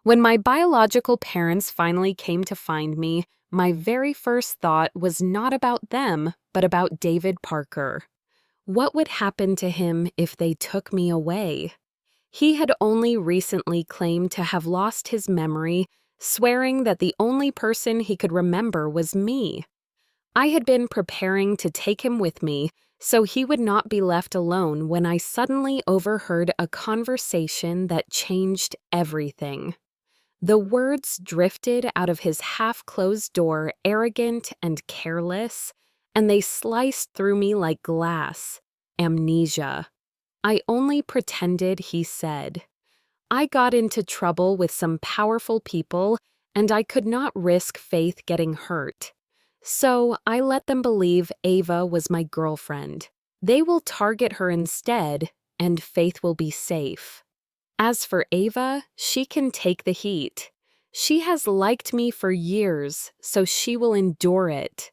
When my biological parents finally came to find me, my very first thought was not about them, but about David Parker. What would happen to him if they took me away? He had only recently claimed to have lost his memory, swearing that the only person he could remember was me. I had been preparing to take him with me, so he would not be left alone when I suddenly overheard a conversation that changed everything. The words drifted out of his half-closed door, arrogant and careless, and they sliced through me like glass. Amnesia. I only pretended, he said. I got into trouble with some powerful people, and I could not risk Faith getting hurt. So I let them believe Ava was my girlfriend. They will target her instead, and Faith will be safe. As for Ava, she can take the heat. She has liked me for years, so she will endure it.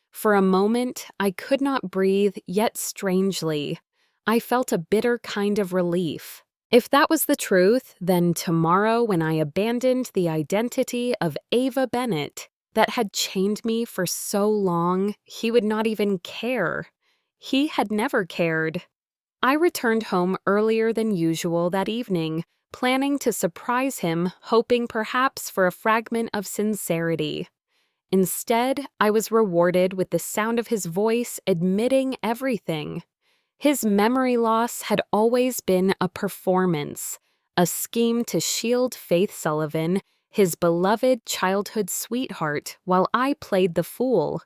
For a moment, I could not breathe, yet strangely, I felt a bitter kind of relief. If that was the truth, then tomorrow when I abandoned the identity of Ava Bennett that had chained me for so long, he would not even care. He had never cared. I returned home earlier than usual that evening, planning to surprise him, hoping perhaps for a fragment of sincerity. Instead, I was rewarded with the sound of his voice admitting everything. His memory loss had always been a performance, a scheme to shield Faith Sullivan, his beloved childhood sweetheart, while I played the fool.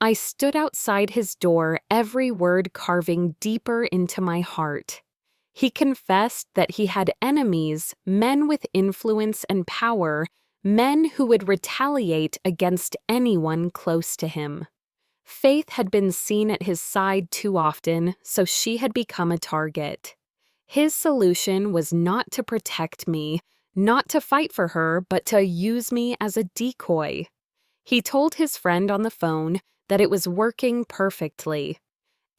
I stood outside his door, every word carving deeper into my heart. He confessed that he had enemies, men with influence and power, men who would retaliate against anyone close to him. Faith had been seen at his side too often, so she had become a target. His solution was not to protect me, not to fight for her, but to use me as a decoy. He told his friend on the phone that it was working perfectly.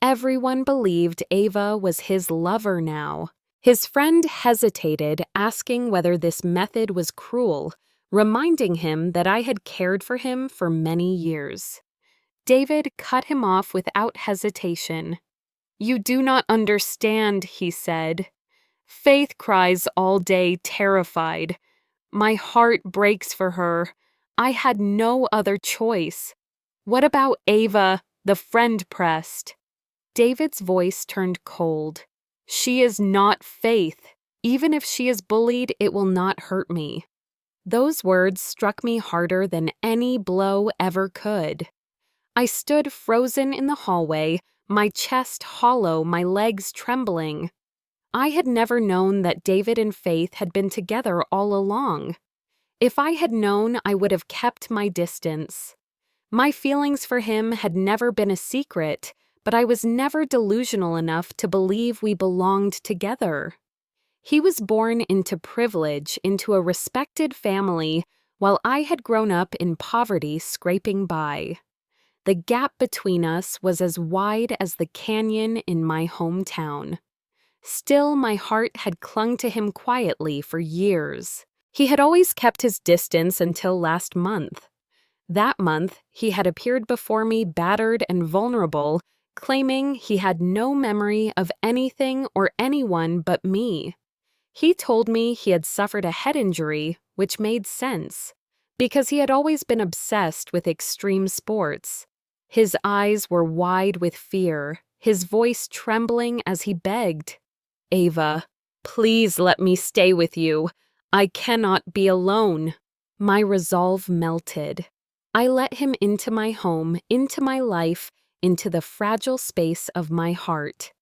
Everyone believed Ava was his lover now. His friend hesitated, asking whether this method was cruel, reminding him that I had cared for him for many years. David cut him off without hesitation. "You do not understand," he said. "Faith cries all day, terrified. My heart breaks for her. I had no other choice. What about Ava?" the friend pressed. David's voice turned cold. "She is not Faith. Even if she is bullied, it will not hurt me." Those words struck me harder than any blow ever could. I stood frozen in the hallway, my chest hollow, my legs trembling. I had never known that David and Faith had been together all along. If I had known, I would have kept my distance. My feelings for him had never been a secret, but I was never delusional enough to believe we belonged together. He was born into privilege, into a respected family, while I had grown up in poverty, scraping by. The gap between us was as wide as the canyon in my hometown. Still, my heart had clung to him quietly for years. He had always kept his distance until last month. That month, he had appeared before me battered and vulnerable, claiming he had no memory of anything or anyone but me. He told me he had suffered a head injury, which made sense, because he had always been obsessed with extreme sports. His eyes were wide with fear, his voice trembling as he begged, "Ava, please let me stay with you. I cannot be alone." My resolve melted. I let him into my home, into my life, into the fragile space of my heart.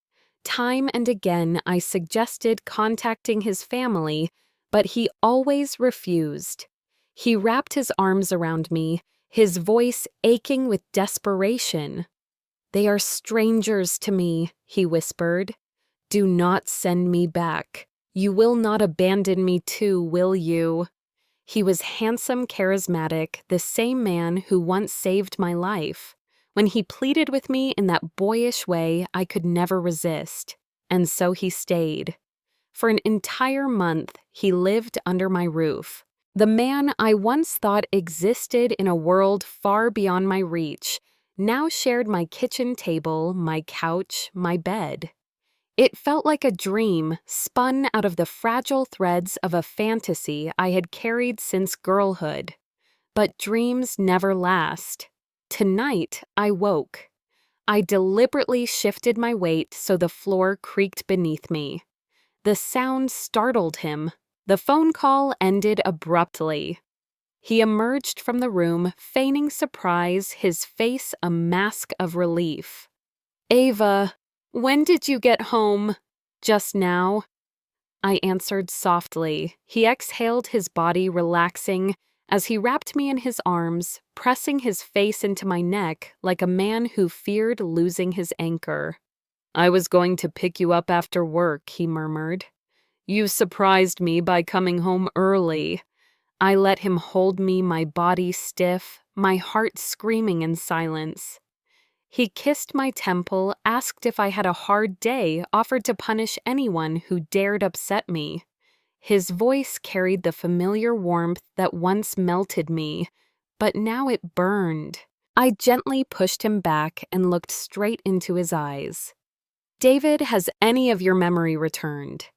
Time and again I suggested contacting his family, but he always refused. He wrapped his arms around me, his voice aching with desperation. "They are strangers to me," he whispered. "Do not send me back. You will not abandon me too, will you?" He was handsome, charismatic, the same man who once saved my life. When he pleaded with me in that boyish way, I could never resist. And so he stayed. For an entire month, he lived under my roof. The man I once thought existed in a world far beyond my reach now shared my kitchen table, my couch, my bed. It felt like a dream spun out of the fragile threads of a fantasy I had carried since girlhood. But dreams never last. Tonight, I woke. I deliberately shifted my weight so the floor creaked beneath me. The sound startled him. The phone call ended abruptly. He emerged from the room, feigning surprise, his face a mask of relief. "Ava, when did you get home?" "Just now," I answered softly. He exhaled, his body relaxing as he wrapped me in his arms, pressing his face into my neck like a man who feared losing his anchor. "I was going to pick you up after work," he murmured. "You surprised me by coming home early." I let him hold me, my body stiff, my heart screaming in silence. He kissed my temple, asked if I had a hard day, offered to punish anyone who dared upset me. His voice carried the familiar warmth that once melted me, but now it burned. I gently pushed him back and looked straight into his eyes. "David, has any of your memory returned?"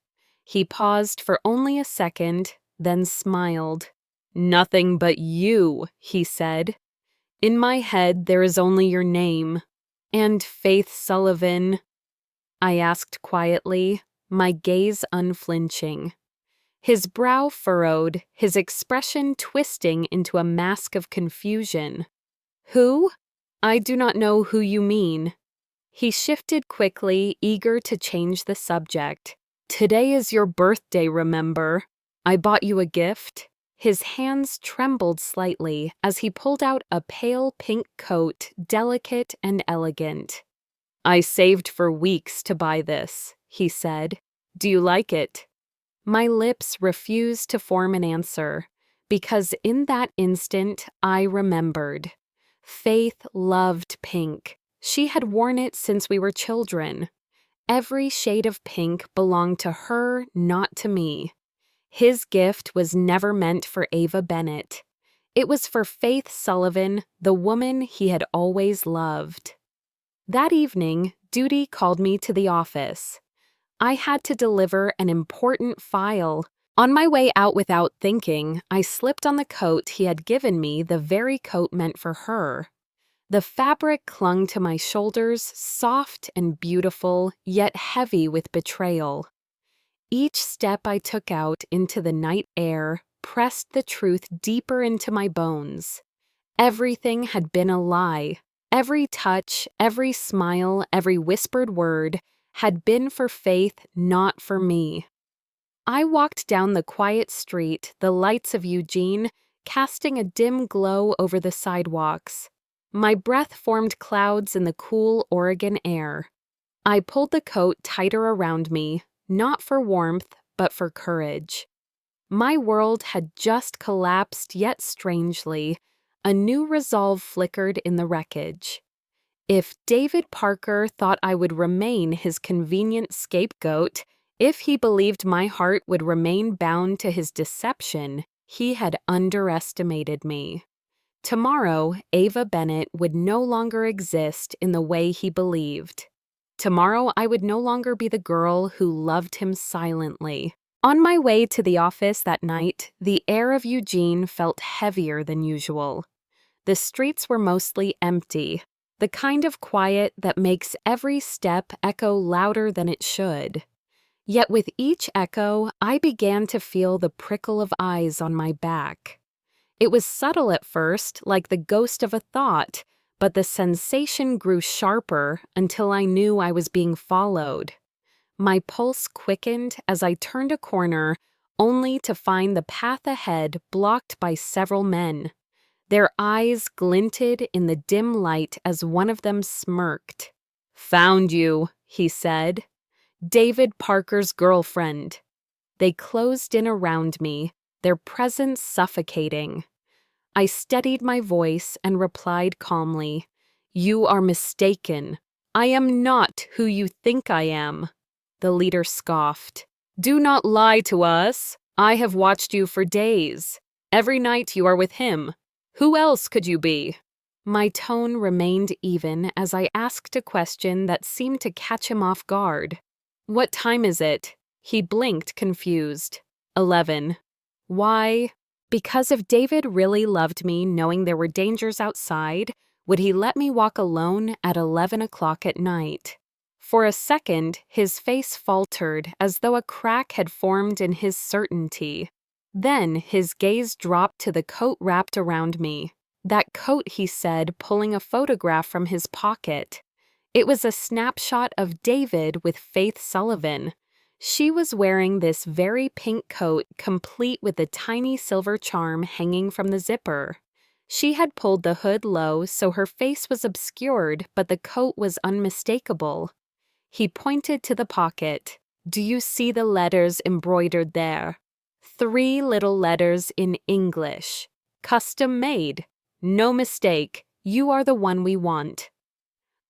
He paused for only a second, then smiled. "Nothing but you," he said. "In my head, there is only your name." "And Faith Sullivan?" I asked quietly, my gaze unflinching. His brow furrowed, his expression twisting into a mask of confusion. "Who? I do not know who you mean." He shifted quickly, eager to change the subject. "Today is your birthday, remember? I bought you a gift." His hands trembled slightly as he pulled out a pale pink coat, delicate and elegant. "I saved for weeks to buy this," he said. "Do you like it?" My lips refused to form an answer, because in that instant I remembered. Faith loved pink. She had worn it since we were children. Every shade of pink belonged to her, not to me. His gift was never meant for Ava Bennett. It was for Faith Sullivan, the woman he had always loved. That evening, duty called me to the office. I had to deliver an important file. On my way out without thinking, I slipped on the coat he had given me, the very coat meant for her. The fabric clung to my shoulders, soft and beautiful, yet heavy with betrayal. Each step I took out into the night air pressed the truth deeper into my bones. Everything had been a lie. Every touch, every smile, every whispered word had been for Faith, not for me. I walked down the quiet street, the lights of Eugene casting a dim glow over the sidewalks. My breath formed clouds in the cool Oregon air. I pulled the coat tighter around me, not for warmth, but for courage. My world had just collapsed, yet strangely, a new resolve flickered in the wreckage. If David Parker thought I would remain his convenient scapegoat, if he believed my heart would remain bound to his deception, he had underestimated me. Tomorrow, Ava Bennett would no longer exist in the way he believed. Tomorrow, I would no longer be the girl who loved him silently. On my way to the office that night, the air of Eugene felt heavier than usual. The streets were mostly empty, the kind of quiet that makes every step echo louder than it should. Yet with each echo, I began to feel the prickle of eyes on my back. It was subtle at first, like the ghost of a thought, but the sensation grew sharper until I knew I was being followed. My pulse quickened as I turned a corner, only to find the path ahead blocked by several men. Their eyes glinted in the dim light as one of them smirked. "Found you," he said. "David Parker's girlfriend." They closed in around me, their presence suffocating. I steadied my voice and replied calmly, "You are mistaken. I am not who you think I am." The leader scoffed. Do not lie to us. I have watched you for days. Every night you are with him. Who else could you be?" My tone remained even as I asked a question that seemed to catch him off guard. "What time is it?" He blinked, confused. 11. Why? Because if David really loved me, knowing there were dangers outside, would he let me walk alone at 11 o'clock at night? For a second, his face faltered as though a crack had formed in his certainty. Then his gaze dropped to the coat wrapped around me. That coat, he said, pulling a photograph from his pocket. It was a snapshot of David with Faith Sullivan. She was wearing this very pink coat, complete with a tiny silver charm hanging from the zipper. She had pulled the hood low so her face was obscured, but the coat was unmistakable. He pointed to the pocket. "Do you see the letters embroidered there? 3 little letters in English. Custom made. No mistake, you are the one we want."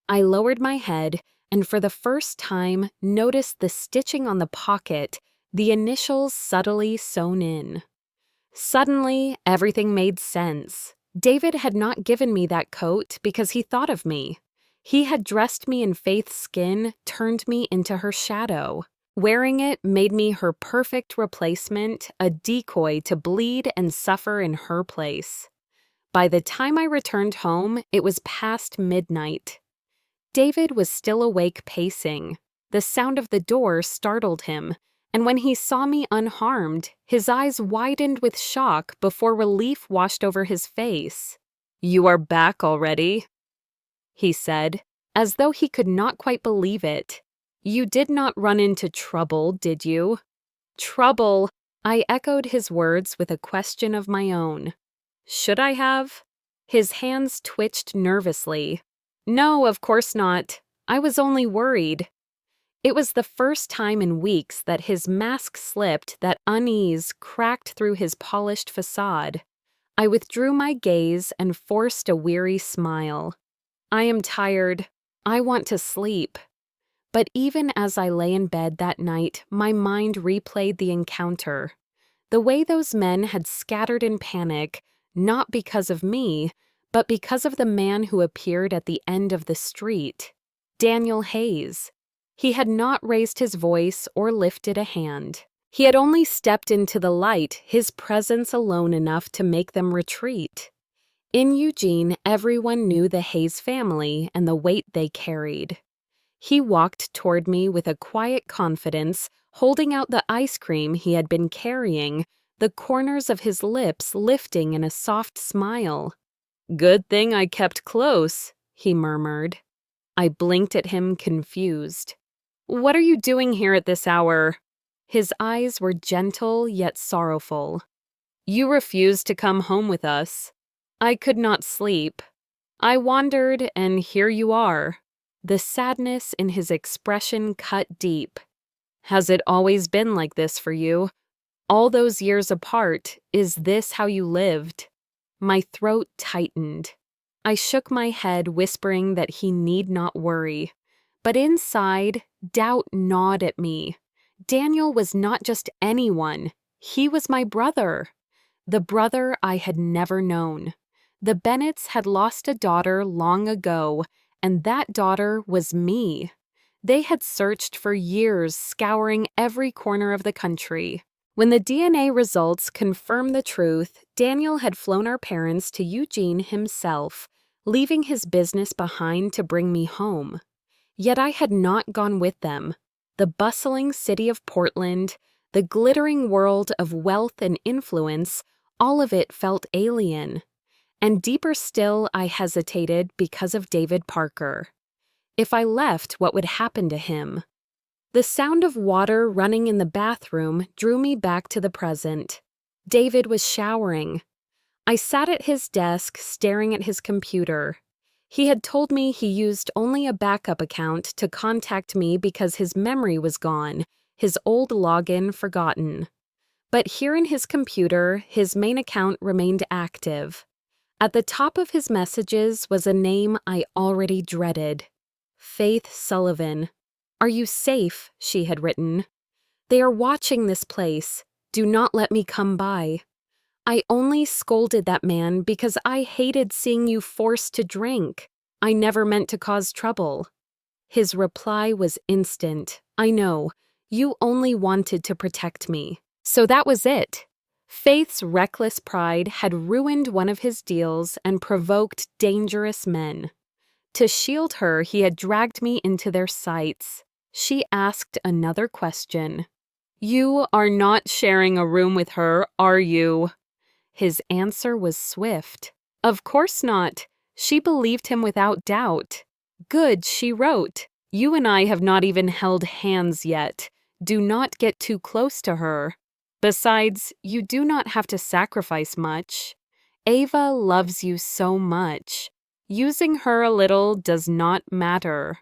I lowered my head and for the first time noticed the stitching on the pocket, the initials subtly sewn in. Suddenly, everything made sense. David had not given me that coat because he thought of me. He had dressed me in Faith's skin, turned me into her shadow. Wearing it made me her perfect replacement, a decoy to bleed and suffer in her place. By the time I returned home, it was past midnight. David was still awake, pacing. The sound of the door startled him, and when he saw me unharmed, his eyes widened with shock before relief washed over his face. "You are back already," he said, as though he could not quite believe it. "You did not run into trouble, did you?" "Trouble," I echoed his words with a question of my own. "Should I have?" His hands twitched nervously. "No, of course not. I was only worried." It was the first time in weeks that his mask slipped, that unease cracked through his polished facade. I withdrew my gaze and forced a weary smile. "I am tired. I want to sleep." But even as I lay in bed that night, my mind replayed the encounter. The way those men had scattered in panic, not because of me, but because of the man who appeared at the end of the street, Daniel Hayes. He had not raised his voice or lifted a hand. He had only stepped into the light, his presence alone enough to make them retreat. In Eugene, everyone knew the Hayes family and the weight they carried. He walked toward me with a quiet confidence, holding out the ice cream he had been carrying, the corners of his lips lifting in a soft smile. "Good thing I kept close," he murmured. I blinked at him, confused. "What are you doing here at this hour?" His eyes were gentle yet sorrowful. "You refused to come home with us. I could not sleep. I wandered, and here you are." The sadness in his expression cut deep. "Has it always been like this for you? All those years apart, is this how you lived?" My throat tightened. I shook my head, whispering that he need not worry. But inside, doubt gnawed at me. Daniel was not just anyone. He was my brother. The brother I had never known. The Bennetts had lost a daughter long ago, and that daughter was me. They had searched for years, scouring every corner of the country. When the DNA results confirmed the truth, Daniel had flown our parents to Eugene himself, leaving his business behind to bring me home. Yet I had not gone with them. The bustling city of Portland, the glittering world of wealth and influence, all of it felt alien. And deeper still, I hesitated because of David Parker. If I left, what would happen to him? The sound of water running in the bathroom drew me back to the present. David was showering. I sat at his desk, staring at his computer. He had told me he used only a backup account to contact me because his memory was gone, his old login forgotten. But here in his computer, his main account remained active. At the top of his messages was a name I already dreaded. Faith Sullivan. "Are you safe?" she had written. They are watching this place. Do not let me come by. I only scolded that man because I hated seeing you forced to drink. I never meant to cause trouble." His reply was instant. "I know. You only wanted to protect me." So that was it. Faith's reckless pride had ruined one of his deals and provoked dangerous men. To shield her, he had dragged me into their sights. She asked another question. "You are not sharing a room with her, are you?" His answer was swift. "Of course not." She believed him without doubt. "Good," she wrote. "You and I have not even held hands yet. Do not get too close to her. Besides, you do not have to sacrifice much. Ava loves you so much. Using her a little does not matter."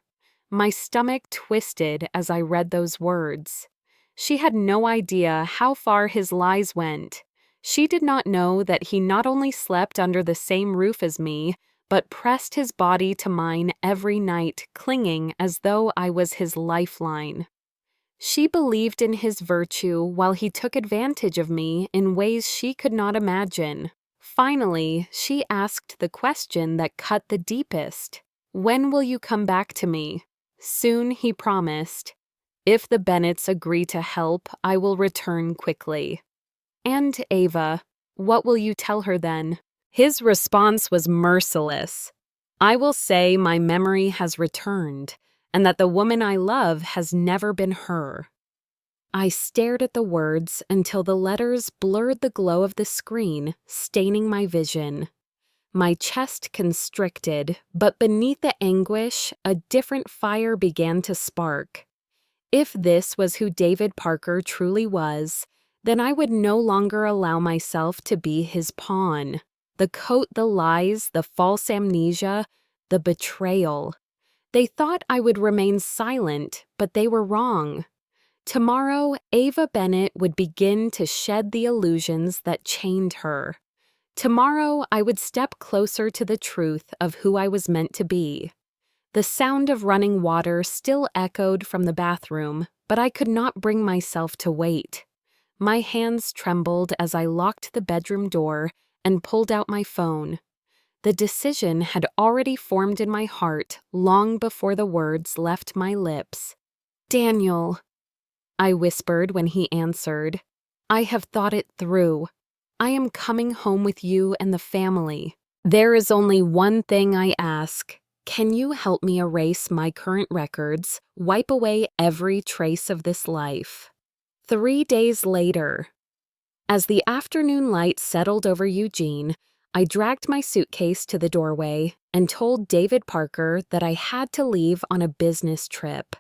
My stomach twisted as I read those words. She had no idea how far his lies went. She did not know that he not only slept under the same roof as me, but pressed his body to mine every night, clinging as though I was his lifeline. She believed in his virtue while he took advantage of me in ways she could not imagine. Finally, she asked the question that cut the deepest. "When will you come back to me?" Soon, he promised. "If the Bennetts agree to help, I will return quickly." "And Ava, what will you tell her then?" His response was merciless. "I will say my memory has returned, and that the woman I love has never been her." I stared at the words until the letters blurred the glow of the screen, staining my vision. My chest constricted, but beneath the anguish, a different fire began to spark. If this was who David Parker truly was, then I would no longer allow myself to be his pawn. The coat, the lies, the false amnesia, the betrayal. They thought I would remain silent, but they were wrong. Tomorrow, Ava Bennett would begin to shed the illusions that chained her. Tomorrow, I would step closer to the truth of who I was meant to be. The sound of running water still echoed from the bathroom, but I could not bring myself to wait. My hands trembled as I locked the bedroom door and pulled out my phone. The decision had already formed in my heart long before the words left my lips. "Daniel," I whispered when he answered. "I have thought it through. I am coming home with you and the family. There is only one thing I ask. Can you help me erase my current records, wipe away every trace of this life?" 3 days later. As the afternoon light settled over Eugene, I dragged my suitcase to the doorway and told David Parker that I had to leave on a business trip.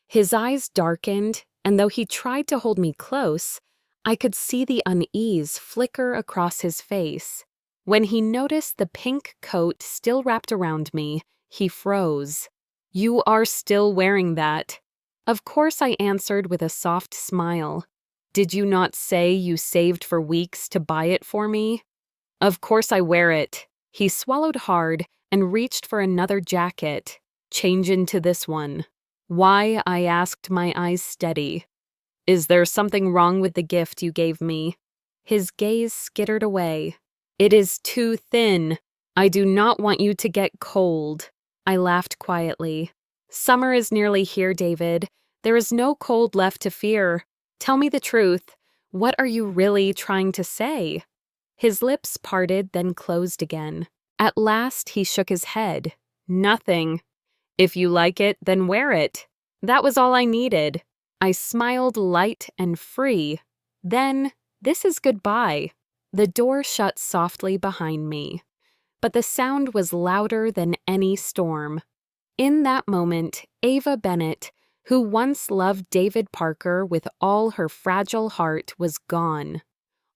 His eyes darkened, and though he tried to hold me close, I could see the unease flicker across his face. When he noticed the pink coat still wrapped around me, he froze. "You are still wearing that." Of course, I answered with a soft smile. "Did you not say you saved for weeks to buy it for me?" "Of course I wear it." He swallowed hard and reached for another jacket. "Change into this one." "Why?" I asked, my eyes steady. "Is there something wrong with the gift you gave me?" His gaze skittered away. "It is too thin. I do not want you to get cold." I laughed quietly. "Summer is nearly here, David. There is no cold left to fear. Tell me the truth. What are you really trying to say?" His lips parted, then closed again. At last, he shook his head. "Nothing. If you like it, then wear it." That was all I needed. I smiled light and free. Then, "This is goodbye." The door shut softly behind me. But the sound was louder than any storm. In that moment, Ava Bennett, who once loved David Parker with all her fragile heart, was gone.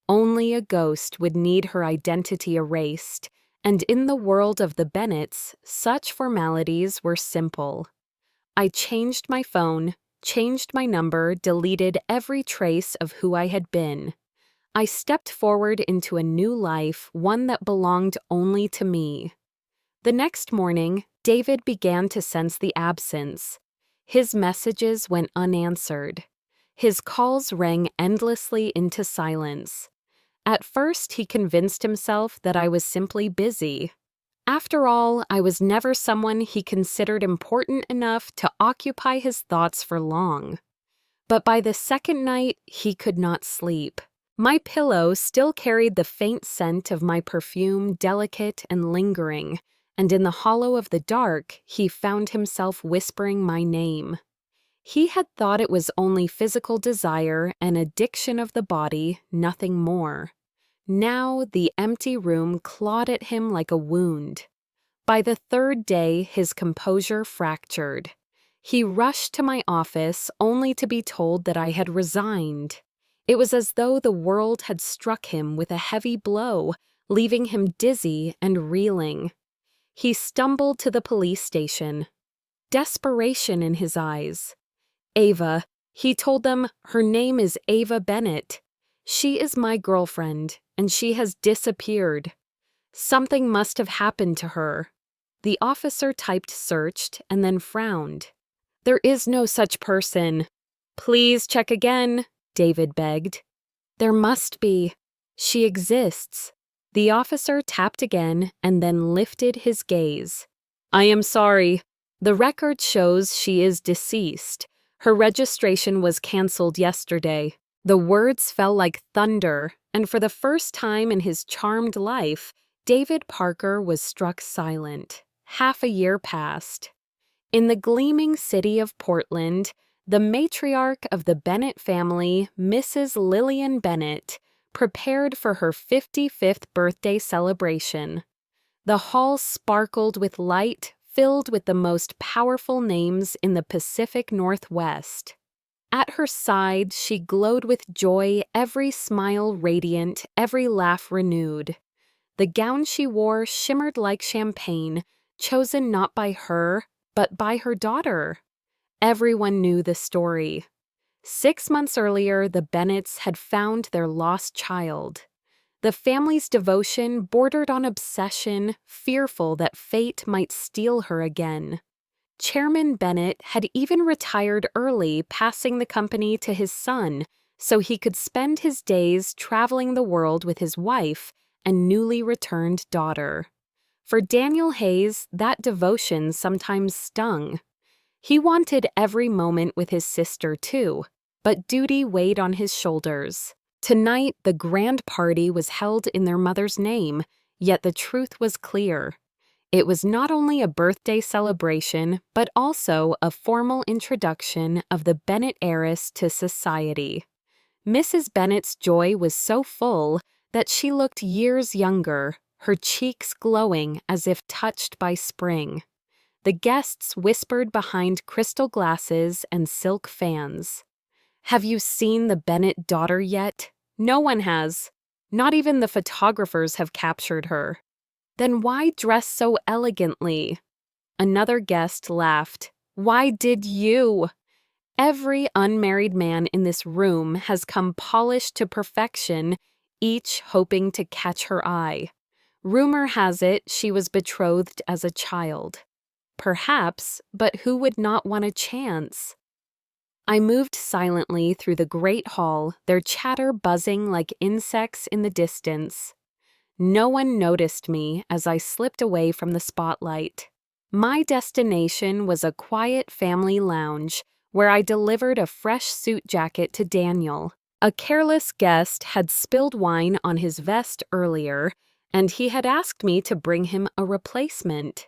Only a ghost would need her identity erased, and in the world of the Bennetts, such formalities were simple. I changed my phone, changed my number, deleted every trace of who I had been. I stepped forward into a new life, one that belonged only to me. The next morning, David began to sense the absence. His messages went unanswered. His calls rang endlessly into silence. At first, he convinced himself that I was simply busy. After all, I was never someone he considered important enough to occupy his thoughts for long. But by the second night, he could not sleep. My pillow still carried the faint scent of my perfume, delicate and lingering, and in the hollow of the dark, he found himself whispering my name. He had thought it was only physical desire and addiction of the body, nothing more. Now the empty room clawed at him like a wound. By the third day, his composure fractured. He rushed to my office only to be told that I had resigned. It was as though the world had struck him with a heavy blow, leaving him dizzy and reeling. He stumbled to the police station. Desperation in his eyes. Ava, he told them, her name is Ava Bennett. She is my girlfriend, and she has disappeared. Something must have happened to her. The officer typed searched and then frowned. There is no such person. Please check again, David begged. There must be. She exists. The officer tapped again and then lifted his gaze. I am sorry. The record shows she is deceased. Her registration was canceled yesterday. The words fell like thunder, and for the first time in his charmed life, David Parker was struck silent. Half a year passed. In the gleaming city of Portland, the matriarch of the Bennett family, Mrs. Lillian Bennett, prepared for her 55th birthday celebration. The hall sparkled with light, filled with the most powerful names in the Pacific Northwest. At her side, she glowed with joy, every smile radiant, every laugh renewed. The gown she wore shimmered like champagne, chosen not by her, but by her daughter. Everyone knew the story. 6 months earlier, the Bennetts had found their lost child. The family's devotion bordered on obsession, fearful that fate might steal her again. Chairman Bennett had even retired early, passing the company to his son, so he could spend his days traveling the world with his wife and newly returned daughter. For Daniel Hayes, that devotion sometimes stung. He wanted every moment with his sister, too, but duty weighed on his shoulders. Tonight, the grand party was held in their mother's name, yet the truth was clear. It was not only a birthday celebration, but also a formal introduction of the Bennett heiress to society. Mrs. Bennett's joy was so full that she looked years younger, her cheeks glowing as if touched by spring. The guests whispered behind crystal glasses and silk fans. Have you seen the Bennett daughter yet? No one has. Not even the photographers have captured her. Then why dress so elegantly? Another guest laughed. Why did you? Every unmarried man in this room has come polished to perfection, each hoping to catch her eye. Rumor has it she was betrothed as a child. Perhaps, but who would not want a chance? I moved silently through the great hall, their chatter buzzing like insects in the distance. No one noticed me as I slipped away from the spotlight. My destination was a quiet family lounge where I delivered a fresh suit jacket to Daniel. A careless guest had spilled wine on his vest earlier, and he had asked me to bring him a replacement.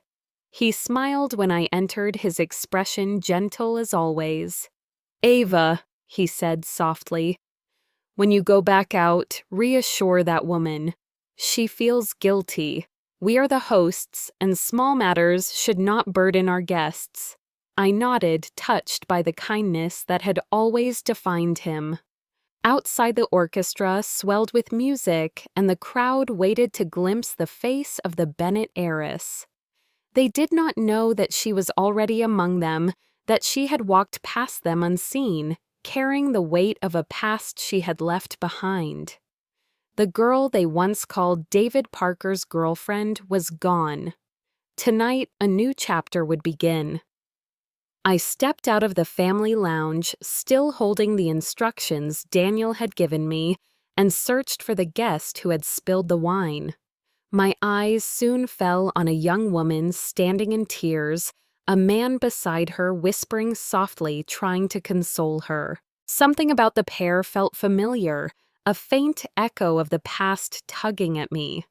He smiled when I entered, his expression gentle as always. Ava, he said softly, when you go back out, reassure that woman. She feels guilty. We are the hosts, and small matters should not burden our guests. I nodded, touched by the kindness that had always defined him. Outside, the orchestra swelled with music, and the crowd waited to glimpse the face of the Bennett heiress. They did not know that she was already among them, that she had walked past them unseen, carrying the weight of a past she had left behind. The girl they once called David Parker's girlfriend was gone. Tonight, a new chapter would begin. I stepped out of the family lounge, still holding the instructions Daniel had given me, and searched for the guest who had spilled the wine. My eyes soon fell on a young woman standing in tears, a man beside her whispering softly, trying to console her. Something about the pair felt familiar, a faint echo of the past tugging at me.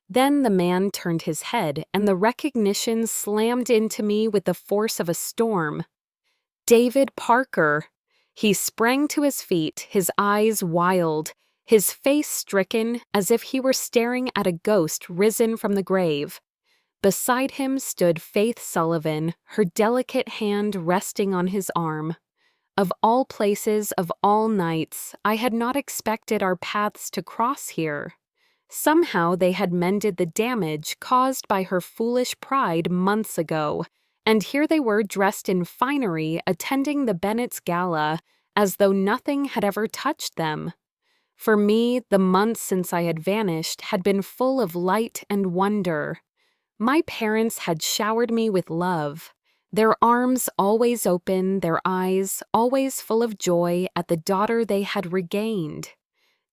Then the man turned his head, and the recognition slammed into me with the force of a storm. David Parker! He sprang to his feet, his eyes wild, his face stricken as if he were staring at a ghost risen from the grave. Beside him stood Faith Sullivan, her delicate hand resting on his arm. Of all places, of all nights, I had not expected our paths to cross here. Somehow they had mended the damage caused by her foolish pride months ago, and here they were dressed in finery attending the Bennett's gala, as though nothing had ever touched them. For me, the months since I had vanished had been full of light and wonder. My parents had showered me with love, their arms always open, their eyes always full of joy at the daughter they had regained.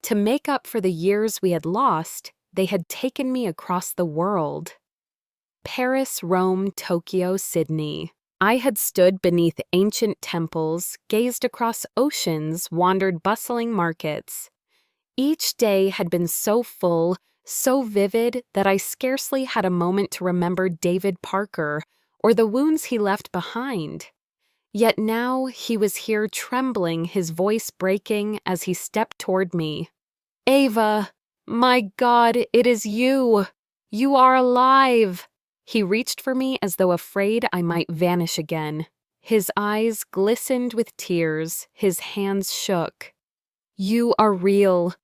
To make up for the years we had lost, they had taken me across the world. Paris, Rome, Tokyo, Sydney. I had stood beneath ancient temples, gazed across oceans, wandered bustling markets. Each day had been so full, so vivid, that I scarcely had a moment to remember David Parker or the wounds he left behind. Yet now he was here trembling, his voice breaking as he stepped toward me. "Ava! My God, it is you! You are alive!" He reached for me as though afraid I might vanish again. His eyes glistened with tears, his hands shook. "You are real.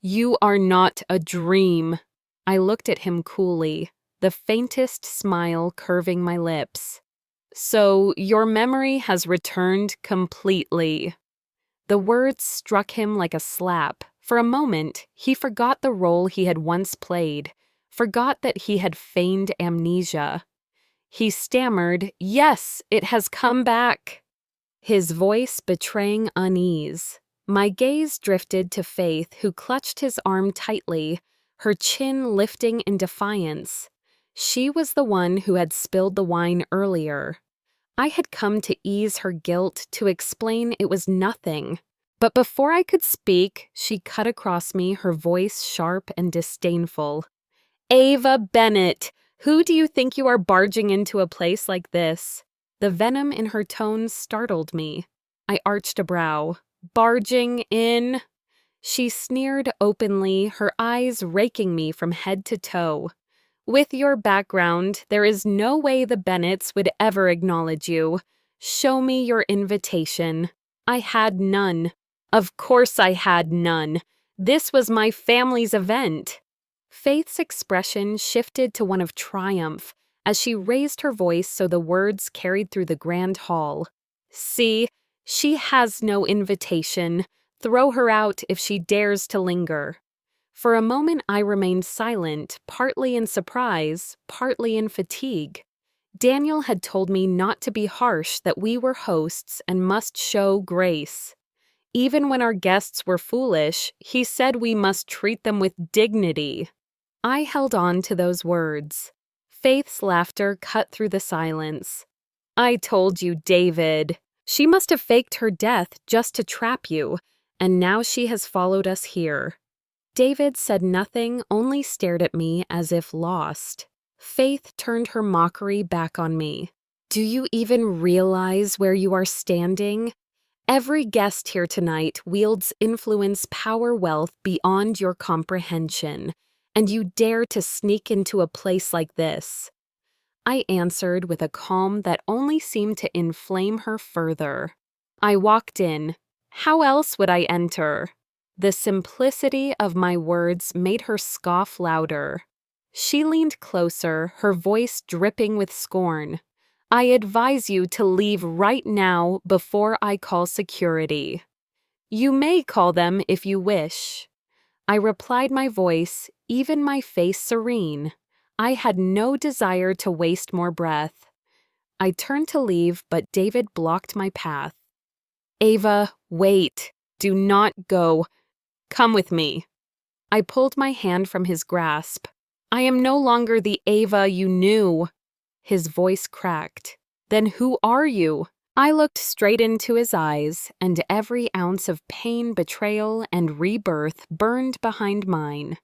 You are not a dream." I looked at him coolly, the faintest smile curving my lips. "So your memory has returned completely." The words struck him like a slap. For a moment, he forgot the role he had once played, forgot that he had feigned amnesia. He stammered, "Yes, it has come back," his voice betraying unease. My gaze drifted to Faith, who clutched his arm tightly, her chin lifting in defiance. She was the one who had spilled the wine earlier. I had come to ease her guilt, to explain it was nothing. But before I could speak, she cut across me, her voice sharp and disdainful. "Ava Bennett, who do you think you are barging into a place like this?" The venom in her tones startled me. I arched a brow. "Barging in?" She sneered openly, her eyes raking me from head to toe. "With your background, there is no way the Bennetts would ever acknowledge you. Show me your invitation." I had none. Of course I had none. This was my family's event. Faith's expression shifted to one of triumph as she raised her voice so the words carried through the grand hall. "See, she has no invitation. Throw her out if she dares to linger." For a moment I remained silent, partly in surprise, partly in fatigue. Daniel had told me not to be harsh, that we were hosts and must show grace. Even when our guests were foolish, he said we must treat them with dignity. I held on to those words. Faith's laughter cut through the silence. "I told you, David. She must have faked her death just to trap you, and now she has followed us here." David said nothing, only stared at me as if lost. Faith turned her mockery back on me. "Do you even realize where you are standing? Every guest here tonight wields influence, power, wealth beyond your comprehension, and you dare to sneak into a place like this." I answered with a calm that only seemed to inflame her further. "I walked in. How else would I enter?" The simplicity of my words made her scoff louder. She leaned closer, her voice dripping with scorn. "I advise you to leave right now before I call security." "You may call them if you wish." I replied, my voice, even my face serene. I had no desire to waste more breath. I turned to leave, but David blocked my path. "Ava, wait. Do not go. Come with me." I pulled my hand from his grasp. "I am no longer the Ava you knew." His voice cracked. "Then who are you?" I looked straight into his eyes, and every ounce of pain, betrayal, and rebirth burned behind mine.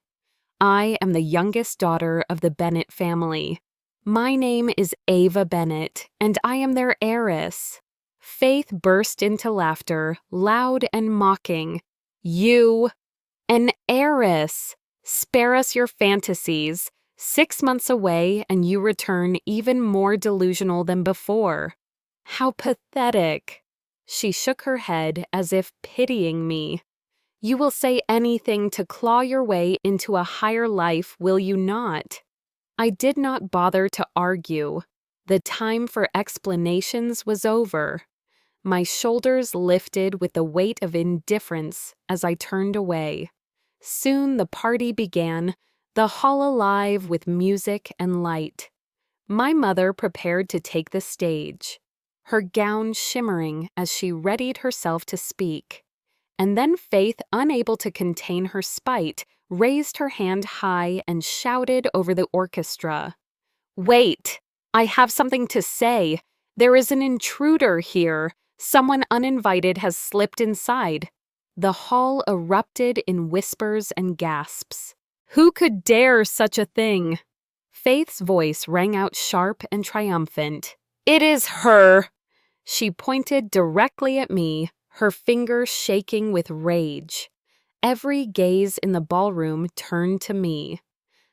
"I am the youngest daughter of the Bennett family. My name is Ava Bennett, and I am their heiress." Faith burst into laughter, loud and mocking. "You, an heiress! Spare us your fantasies. 6 months away, and you return even more delusional than before. How pathetic." She shook her head as if pitying me. "You will say anything to claw your way into a higher life, will you not?" I did not bother to argue. The time for explanations was over. My shoulders lifted with the weight of indifference as I turned away. Soon the party began, the hall alive with music and light. My mother prepared to take the stage, her gown shimmering as she readied herself to speak. And then Faith, unable to contain her spite, raised her hand high and shouted over the orchestra. "Wait! I have something to say. There is an intruder here. Someone uninvited has slipped inside." The hall erupted in whispers and gasps. "Who could dare such a thing?" Faith's voice rang out sharp and triumphant. "It is her!" She pointed directly at me, her fingers shaking with rage. Every gaze in the ballroom turned to me.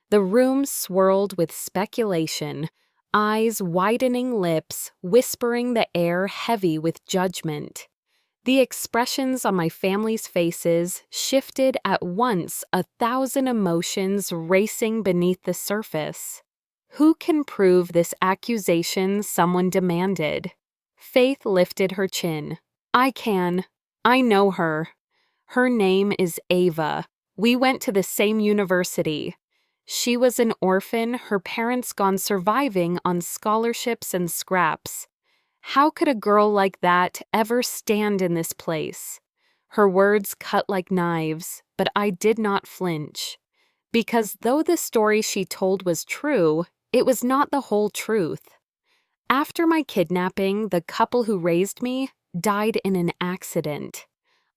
The room swirled with speculation, eyes widening, lips whispering, the air heavy with judgment. The expressions on my family's faces shifted at once, 1,000 emotions racing beneath the surface. "Who can prove this accusation?" someone demanded. Faith lifted her chin. "I can. I know her. Her name is Ava. We went to the same university. She was an orphan, her parents gone surviving on scholarships and scraps. How could a girl like that ever stand in this place?" Her words cut like knives, but I did not flinch. Because though the story she told was true, it was not the whole truth. After my kidnapping, the couple who raised me died in an accident.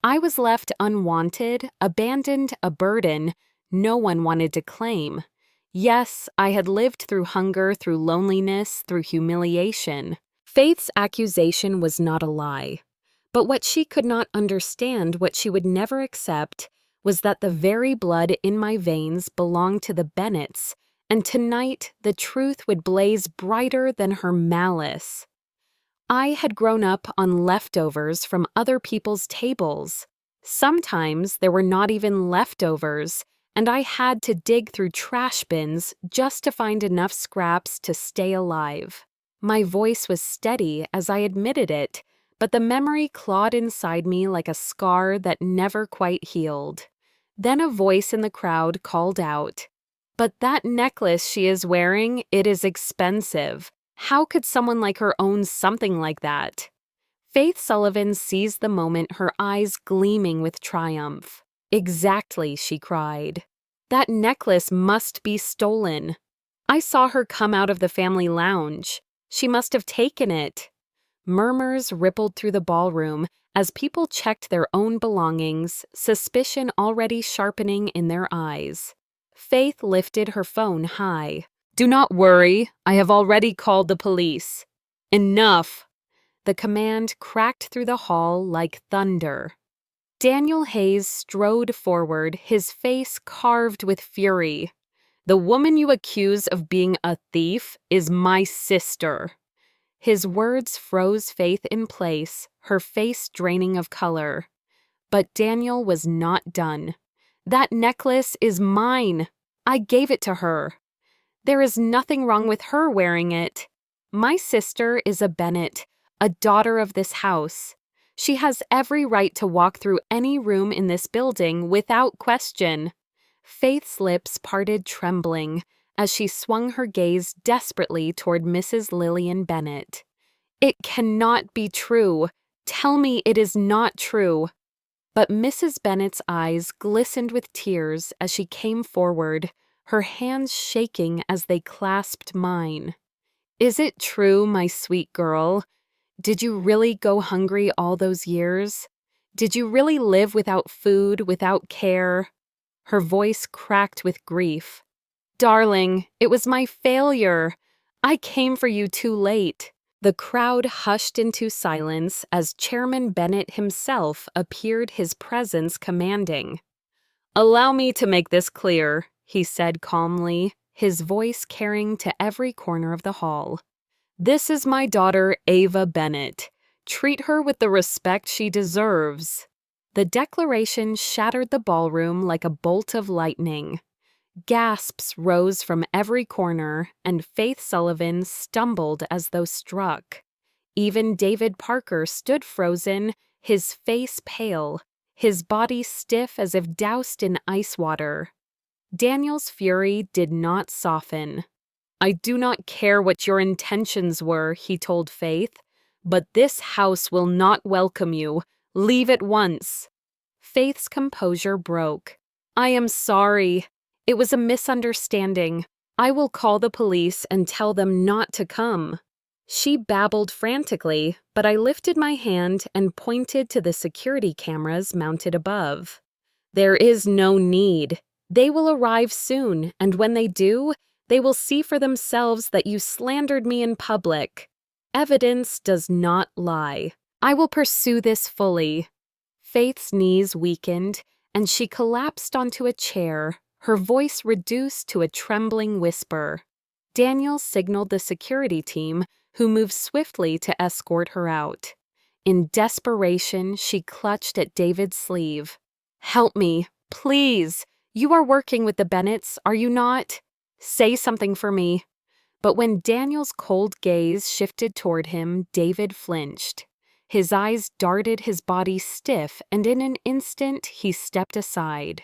I was left unwanted, abandoned, a burden no one wanted to claim. Yes, I had lived through hunger, through loneliness, through humiliation. Faith's accusation was not a lie. But what she could not understand, what she would never accept, was that the very blood in my veins belonged to the Bennetts, and tonight the truth would blaze brighter than her malice. I had grown up on leftovers from other people's tables. Sometimes there were not even leftovers, and I had to dig through trash bins just to find enough scraps to stay alive. My voice was steady as I admitted it, but the memory clawed inside me like a scar that never quite healed. Then a voice in the crowd called out, "But that necklace she is wearing, it is expensive. How could someone like her own something like that?" Faith Sullivan seized the moment, her eyes gleaming with triumph. "Exactly," she cried. "That necklace must be stolen. I saw her come out of the family lounge. She must have taken it." Murmurs rippled through the ballroom as people checked their own belongings, suspicion already sharpening in their eyes. Faith lifted her phone high. "Do not worry, I have already called the police." "Enough!" The command cracked through the hall like thunder. Daniel Hayes strode forward, his face carved with fury. "The woman you accuse of being a thief is my sister." His words froze Faith in place, her face draining of color. But Daniel was not done. "That necklace is mine. I gave it to her. There is nothing wrong with her wearing it. My sister is a Bennett, a daughter of this house. She has every right to walk through any room in this building without question." Faith's lips parted trembling as she swung her gaze desperately toward Mrs. Lillian Bennett. It cannot be true. Tell me it is not true. But Mrs. Bennett's eyes glistened with tears as she came forward, her hands shaking as they clasped mine. Is it true, my sweet girl? Did you really go hungry all those years? Did you really live without food, without care? Her voice cracked with grief. Darling, it was my failure. I came for you too late. The crowd hushed into silence as Chairman Bennett himself appeared, his presence commanding. Allow me to make this clear, he said calmly, his voice carrying to every corner of the hall. This is my daughter, Ava Bennett. Treat her with the respect she deserves. The declaration shattered the ballroom like a bolt of lightning. Gasps rose from every corner, and Faith Sullivan stumbled as though struck. Even David Parker stood frozen, his face pale, his body stiff as if doused in ice water. Daniel's fury did not soften. I do not care what your intentions were, he told Faith, but this house will not welcome you. Leave at once. Faith's composure broke. I am sorry. It was a misunderstanding. I will call the police and tell them not to come. She babbled frantically, but I lifted my hand and pointed to the security cameras mounted above. There is no need. They will arrive soon, and when they do, they will see for themselves that you slandered me in public. Evidence does not lie. I will pursue this fully. Faith's knees weakened, and she collapsed onto a chair, her voice reduced to a trembling whisper. Daniel signaled the security team, who moved swiftly to escort her out. In desperation, she clutched at David's sleeve. Help me, please. You are working with the Bennetts, are you not? Say something for me. But when Daniel's cold gaze shifted toward him, David flinched. His eyes darted, his body stiff, and in an instant he stepped aside.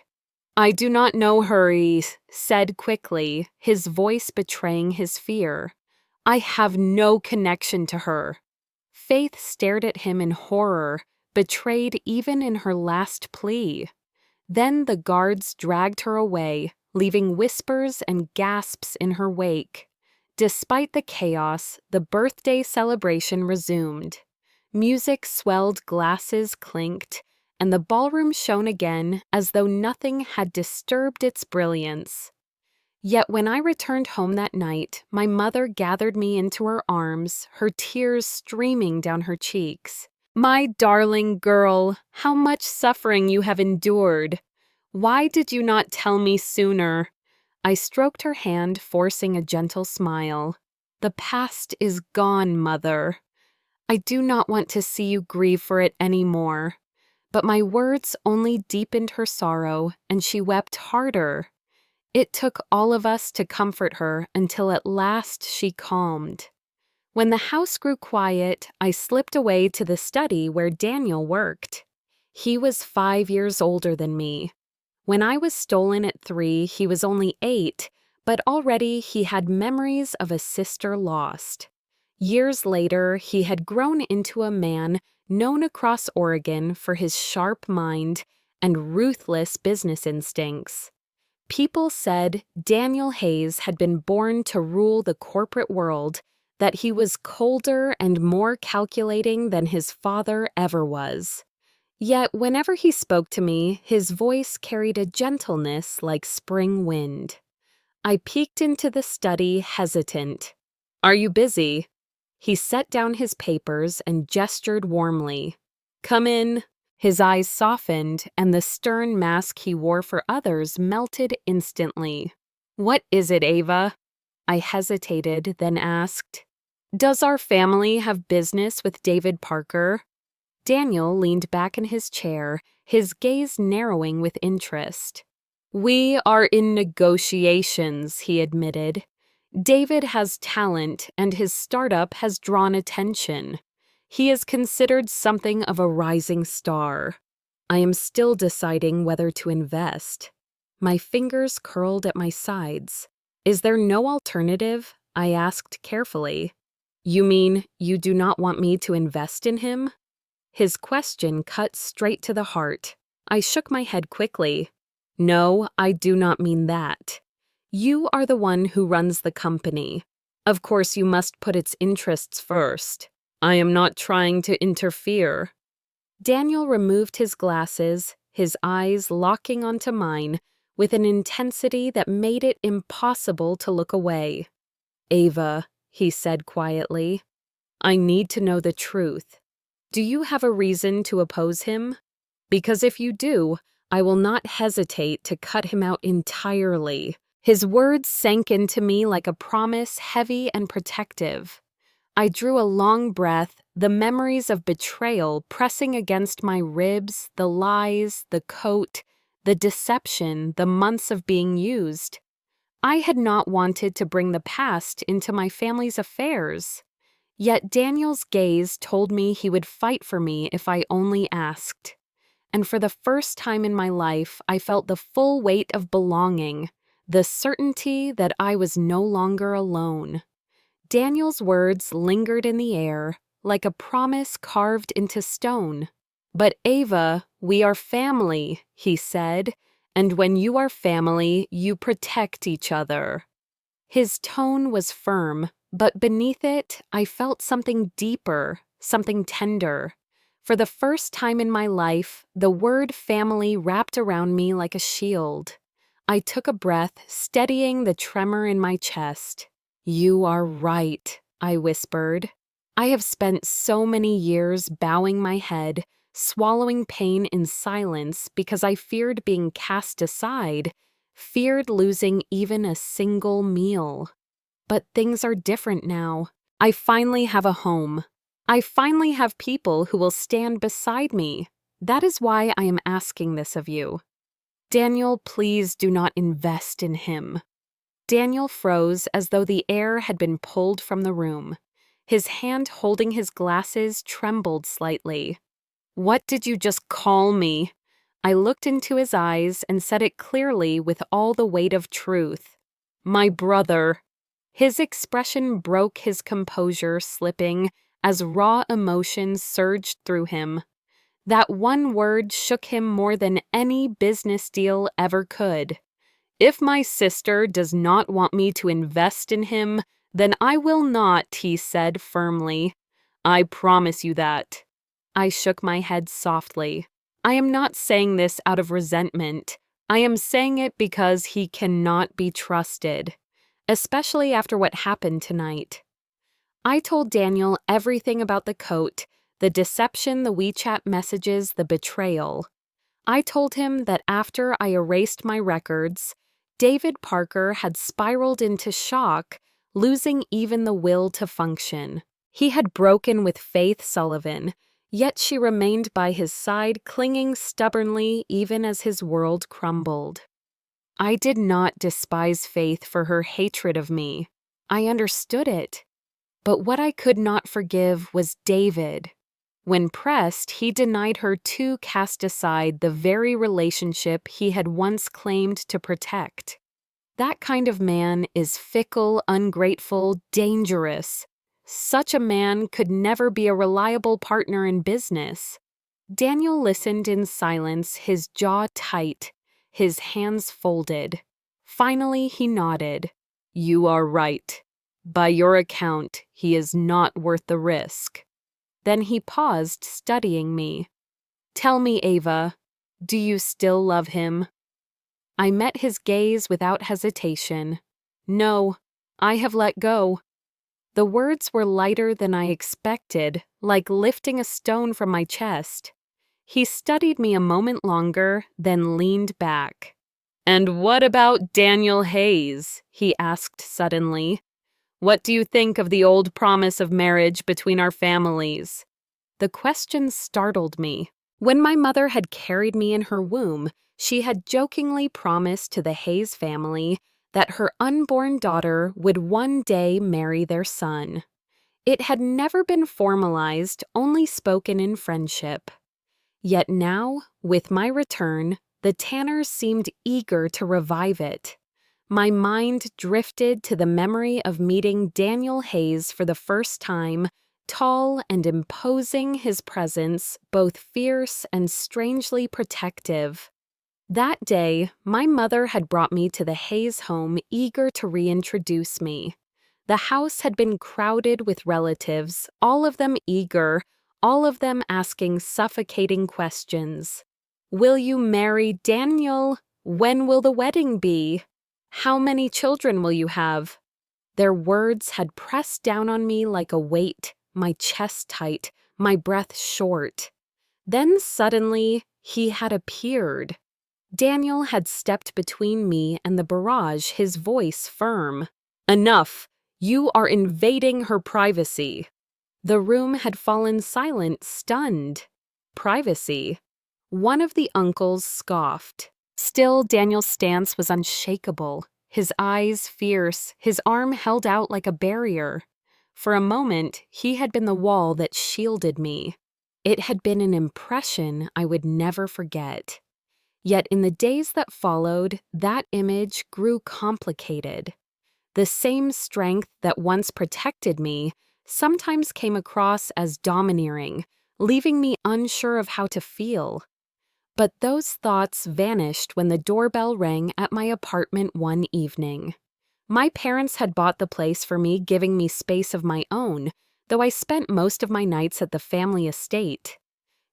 I do not know her, he said quickly, his voice betraying his fear. I have no connection to her. Faith stared at him in horror, betrayed even in her last plea. Then the guards dragged her away, leaving whispers and gasps in her wake. Despite the chaos, the birthday celebration resumed. Music swelled, glasses clinked, and the ballroom shone again as though nothing had disturbed its brilliance. Yet when I returned home that night, my mother gathered me into her arms, her tears streaming down her cheeks. My darling girl, how much suffering you have endured. Why did you not tell me sooner? I stroked her hand, forcing a gentle smile. The past is gone, Mother. I do not want to see you grieve for it any more. But my words only deepened her sorrow, and she wept harder. It took all of us to comfort her until at last she calmed. When the house grew quiet, I slipped away to the study where Daniel worked. He was 5 years older than me. When I was stolen at 3, he was only 8, but already he had memories of a sister lost. Years later, he had grown into a man known across Oregon for his sharp mind and ruthless business instincts. People said Daniel Hayes had been born to rule the corporate world, that he was colder and more calculating than his father ever was. Yet whenever he spoke to me, his voice carried a gentleness like spring wind. I peeked into the study, hesitant. Are you busy? He set down his papers and gestured warmly. Come in. His eyes softened, and the stern mask he wore for others melted instantly. What is it, Ava? I hesitated, then asked. Does our family have business with David Parker? Daniel leaned back in his chair, his gaze narrowing with interest. We are in negotiations, he admitted. David has talent, and his startup has drawn attention. He is considered something of a rising star. I am still deciding whether to invest. My fingers curled at my sides. Is there no alternative? I asked carefully. You mean you do not want me to invest in him? His question cut straight to the heart. I shook my head quickly. No, I do not mean that. You are the one who runs the company. Of course, you must put its interests first. I am not trying to interfere. Daniel removed his glasses, his eyes locking onto mine with an intensity that made it impossible to look away. Ava, he said quietly, I need to know the truth. Do you have a reason to oppose him? Because if you do, I will not hesitate to cut him out entirely. His words sank into me like a promise heavy and protective. I drew a long breath, the memories of betrayal pressing against my ribs, the lies, the coat, the deception, the months of being used. I had not wanted to bring the past into my family's affairs. Yet Daniel's gaze told me he would fight for me if I only asked. And for the first time in my life, I felt the full weight of belonging, the certainty that I was no longer alone. Daniel's words lingered in the air, like a promise carved into stone. But Ava, we are family, he said, and when you are family, you protect each other. His tone was firm, but beneath it, I felt something deeper, something tender. For the first time in my life, the word family wrapped around me like a shield. I took a breath, steadying the tremor in my chest. You are right, I whispered. I have spent so many years bowing my head, swallowing pain in silence because I feared being cast aside, feared losing even a single meal. But things are different now. I finally have a home. I finally have people who will stand beside me. That is why I am asking this of you. Daniel, please do not invest in him. Daniel froze as though the air had been pulled from the room. His hand holding his glasses trembled slightly. What did you just call me? I looked into his eyes and said it clearly with all the weight of truth. My brother. His expression broke his composure, slipping as raw emotions surged through him. That one word shook him more than any business deal ever could. If my sister does not want me to invest in him, then I will not, he said firmly. I promise you that. I shook my head softly. I am not saying this out of resentment. I am saying it because he cannot be trusted, especially after what happened tonight. I told Daniel everything about the coat, the deception, the WeChat messages, the betrayal. I told him that after I erased my records, David Parker had spiraled into shock, losing even the will to function. He had broken with Faith Sullivan, yet she remained by his side, clinging stubbornly even as his world crumbled. I did not despise Faith for her hatred of me. I understood it. But what I could not forgive was David. When pressed, he denied her to cast aside the very relationship he had once claimed to protect. That kind of man is fickle, ungrateful, dangerous. Such a man could never be a reliable partner in business. Daniel listened in silence, his jaw tight, his hands folded. Finally, he nodded. You are right. By your account, he is not worth the risk. Then he paused, studying me. Tell me, Ava, do you still love him? I met his gaze without hesitation. No, I have let go. The words were lighter than I expected, like lifting a stone from my chest. He studied me a moment longer, then leaned back. And what about Daniel Hayes? He asked suddenly. What do you think of the old promise of marriage between our families? The question startled me. When my mother had carried me in her womb, she had jokingly promised to the Hayes family that her unborn daughter would one day marry their son. It had never been formalized, only spoken in friendship. Yet now, with my return, the Tanners seemed eager to revive it. My mind drifted to the memory of meeting Daniel Hayes for the first time, tall and imposing, his presence both fierce and strangely protective. That day, my mother had brought me to the Hayes home, eager to reintroduce me. The house had been crowded with relatives, all of them eager, all of them asking suffocating questions. Will you marry Daniel? When will the wedding be? How many children will you have? Their words had pressed down on me like a weight, my chest tight, my breath short. Then suddenly, he had appeared. Daniel had stepped between me and the barrage, his voice firm. Enough! You are invading her privacy. The room had fallen silent, stunned. Privacy? One of the uncles scoffed. Still, Daniel's stance was unshakable, his eyes fierce, his arm held out like a barrier. For a moment, he had been the wall that shielded me. It had been an impression I would never forget. Yet in the days that followed, that image grew complicated. The same strength that once protected me sometimes came across as domineering, leaving me unsure of how to feel. But those thoughts vanished when the doorbell rang at my apartment one evening. My parents had bought the place for me, giving me space of my own, though I spent most of my nights at the family estate.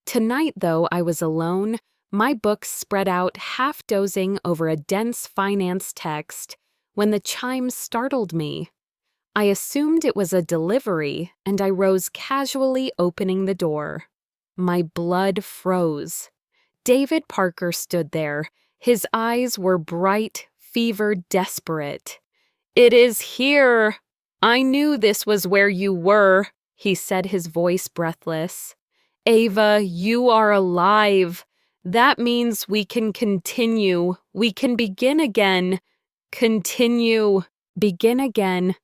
Tonight, though I was alone, my books spread out, half dozing over a dense finance text, when the chimes startled me. I assumed it was a delivery, and I rose casually, opening the door. My blood froze. David Parker stood there. His eyes were bright, fevered, desperate. "It is here! I knew this was where you were," he said, his voice breathless. "Ava, you are alive. That means we can continue. We can begin again. Continue. Begin again."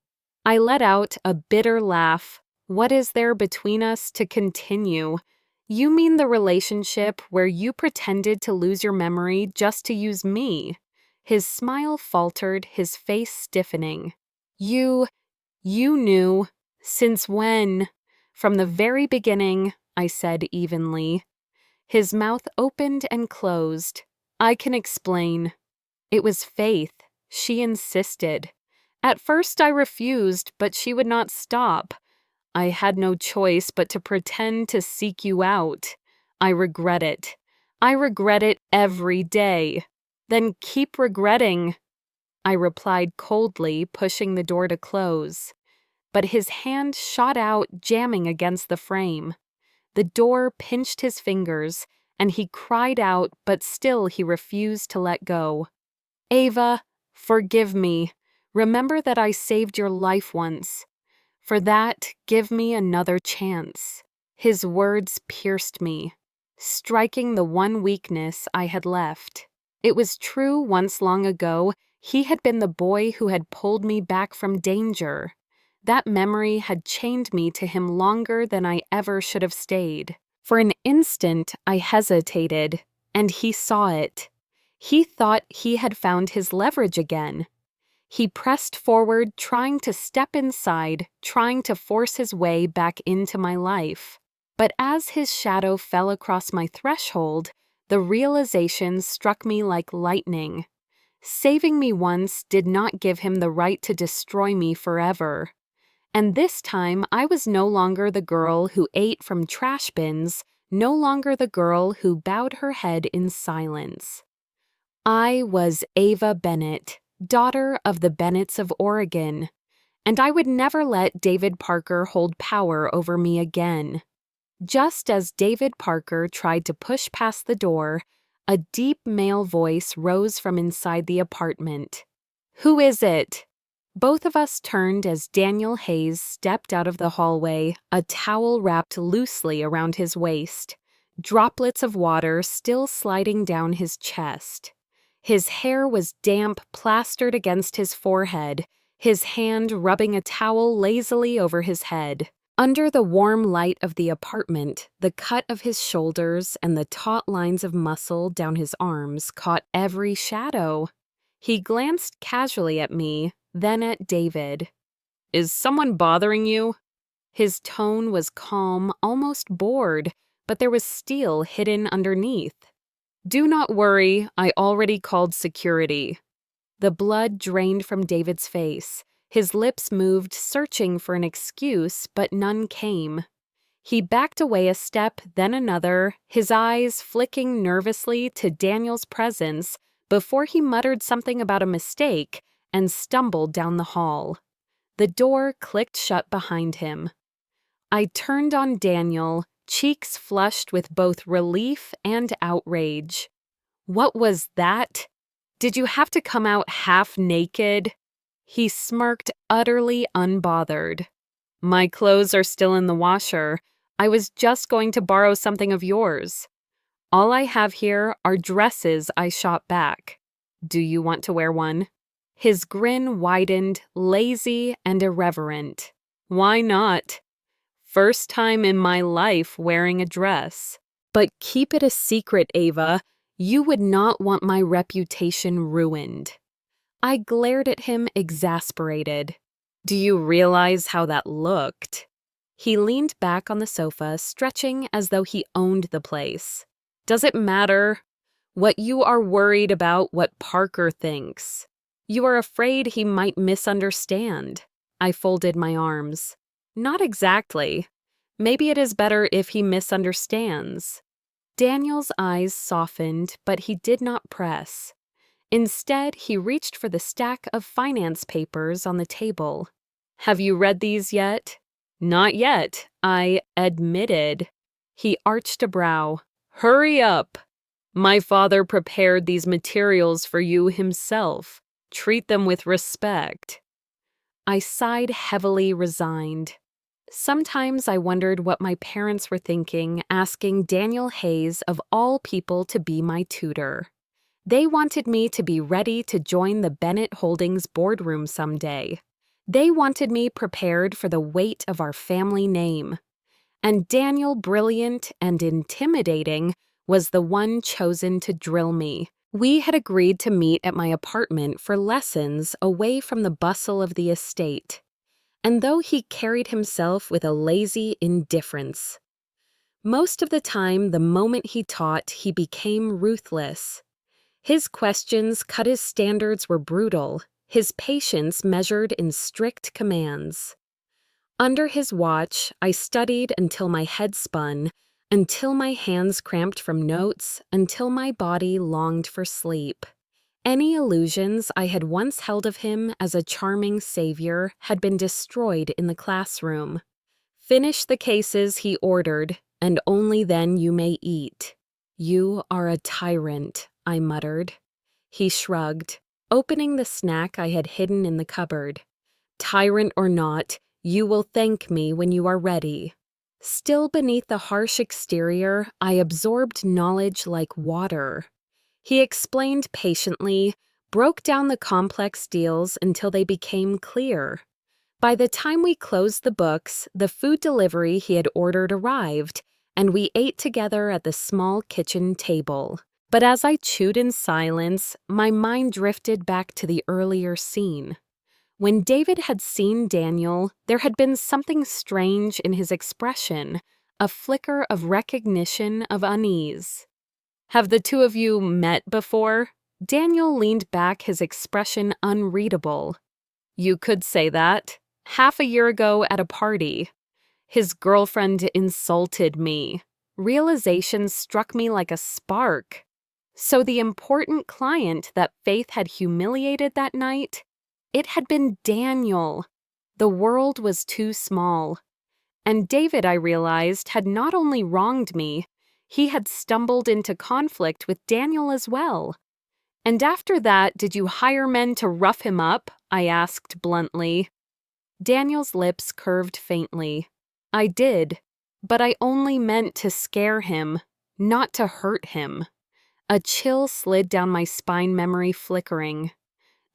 I let out a bitter laugh. What is there between us to continue? You mean the relationship where you pretended to lose your memory just to use me? His smile faltered, his face stiffening. You knew. Since when? From the very beginning, I said evenly. His mouth opened and closed. I can explain. It was Faith. She insisted. At first I refused, but she would not stop. I had no choice but to pretend to seek you out. I regret it. I regret it every day. Then keep regretting. I replied coldly, pushing the door to close. But his hand shot out, jamming against the frame. The door pinched his fingers, and he cried out, but still he refused to let go. "Ava, forgive me. Remember that I saved your life once. For that, give me another chance." His words pierced me, striking the one weakness I had left. It was true once long ago, he had been the boy who had pulled me back from danger. That memory had chained me to him longer than I ever should have stayed. For an instant, I hesitated, and he saw it. He thought he had found his leverage again. He pressed forward, trying to step inside, trying to force his way back into my life. But as his shadow fell across my threshold, the realization struck me like lightning. Saving me once did not give him the right to destroy me forever. And this time, I was no longer the girl who ate from trash bins, no longer the girl who bowed her head in silence. I was Ava Bennett, daughter of the Bennetts of Oregon, and I would never let David Parker hold power over me again. Just as David Parker tried to push past the door, a deep male voice rose from inside the apartment. "Who is it?" Both of us turned as Daniel Hayes stepped out of the hallway, a towel wrapped loosely around his waist, droplets of water still sliding down his chest. His hair was damp, plastered against his forehead, his hand rubbing a towel lazily over his head. Under the warm light of the apartment, the cut of his shoulders and the taut lines of muscle down his arms caught every shadow. He glanced casually at me, then at David. "Is someone bothering you?" His tone was calm, almost bored, but there was steel hidden underneath. "Do not worry, I already called security." The blood drained from David's face. His lips moved, searching for an excuse, but none came. He backed away a step, then another, his eyes flicking nervously to Daniel's presence before he muttered something about a mistake and stumbled down the hall. The door clicked shut behind him. I turned on Daniel, cheeks flushed with both relief and outrage. "What was that? Did you have to come out half naked?" He smirked, utterly unbothered. "My clothes are still in the washer. I was just going to borrow something of yours. All I have here are dresses I shot back. Do you want to wear one?" His grin widened, lazy and irreverent. "Why not? First time in my life wearing a dress. But keep it a secret, Ava. You would not want my reputation ruined." I glared at him, exasperated. "Do you realize how that looked?" He leaned back on the sofa, stretching as though he owned the place. "Does it matter? What you are worried about what Parker thinks. You are afraid he might misunderstand." I folded my arms. "Not exactly. Maybe it is better if he misunderstands." Daniel's eyes softened, but he did not press. Instead, he reached for the stack of finance papers on the table. "Have you read these yet?" "Not yet," I admitted. He arched a brow. "Hurry up. My father prepared these materials for you himself. Treat them with respect." I sighed heavily, resigned. Sometimes I wondered what my parents were thinking, asking Daniel Hayes of all people to be my tutor. They wanted me to be ready to join the Bennett Holdings boardroom someday. They wanted me prepared for the weight of our family name. And Daniel, brilliant and intimidating, was the one chosen to drill me. We had agreed to meet at my apartment for lessons away from the bustle of the estate. And though he carried himself with a lazy indifference, most of the time, the moment he taught, he became ruthless. His questions cut his standards were brutal, his patience measured in strict commands. Under his watch, I studied until my head spun, until my hands cramped from notes, until my body longed for sleep. Any illusions I had once held of him as a charming savior had been destroyed in the classroom. "Finish the cases," he ordered, "and only then you may eat." "You are a tyrant," I muttered. He shrugged, opening the snack I had hidden in the cupboard. "Tyrant or not, you will thank me when you are ready." Still beneath the harsh exterior, I absorbed knowledge like water. He explained patiently, broke down the complex deals until they became clear. By the time we closed the books, the food delivery he had ordered arrived, and we ate together at the small kitchen table. But as I chewed in silence, my mind drifted back to the earlier scene. When David had seen Daniel, there had been something strange in his expression, a flicker of recognition of unease. "Have the two of you met before?" Daniel leaned back, his expression unreadable. "You could say that. Half a year ago at a party. His girlfriend insulted me. Realization struck me like a spark. So the important client that Faith had humiliated that night? It had been Daniel. The world was too small. And David, I realized, had not only wronged me, he had stumbled into conflict with Daniel as well. "And after that, did you hire men to rough him up?" I asked bluntly. Daniel's lips curved faintly. "I did, but I only meant to scare him, not to hurt him." A chill slid down my spine, memory flickering.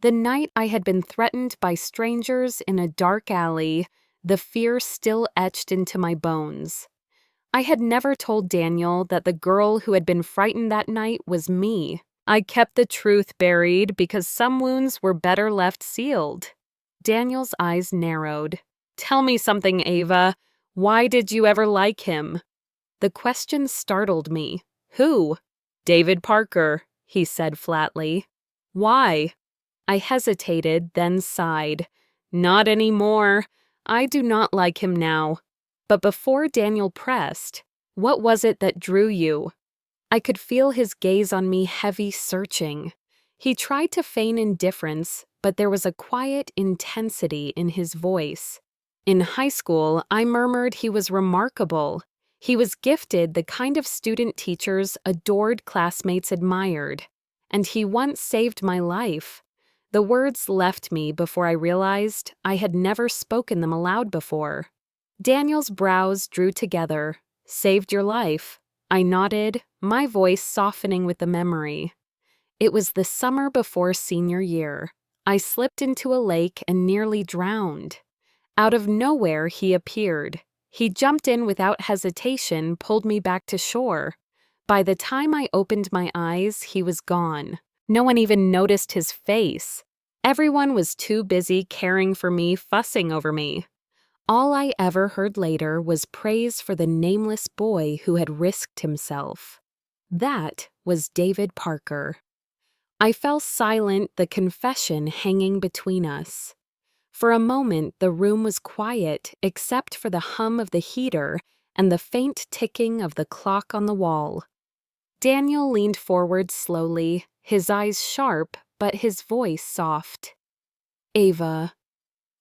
The night I had been threatened by strangers in a dark alley, the fear still etched into my bones. I had never told Daniel that the girl who had been frightened that night was me. I kept the truth buried because some wounds were better left sealed. Daniel's eyes narrowed. Tell me something, Ava. Why did you ever like him? The question startled me. Who? David Parker, he said flatly. Why? I hesitated, then sighed. Not anymore. I do not like him now. But before Daniel pressed, what was it that drew you? I could feel his gaze on me heavy, searching. He tried to feign indifference, but there was a quiet intensity in his voice. In high school, I murmured he was remarkable. He was gifted the kind of student teachers adored classmates admired. And he once saved my life. The words left me before I realized I had never spoken them aloud before. Daniel's brows drew together. Saved your life? I nodded, my voice softening with the memory. It was the summer before senior year. I slipped into a lake and nearly drowned. Out of nowhere, he appeared. He jumped in without hesitation, pulled me back to shore. By the time I opened my eyes, he was gone. No one even noticed his face. Everyone was too busy caring for me, fussing over me. All I ever heard later was praise for the nameless boy who had risked himself. That was David Parker. I fell silent, the confession hanging between us. For a moment, the room was quiet except for the hum of the heater and the faint ticking of the clock on the wall. Daniel leaned forward slowly, his eyes sharp, but his voice soft. Ava,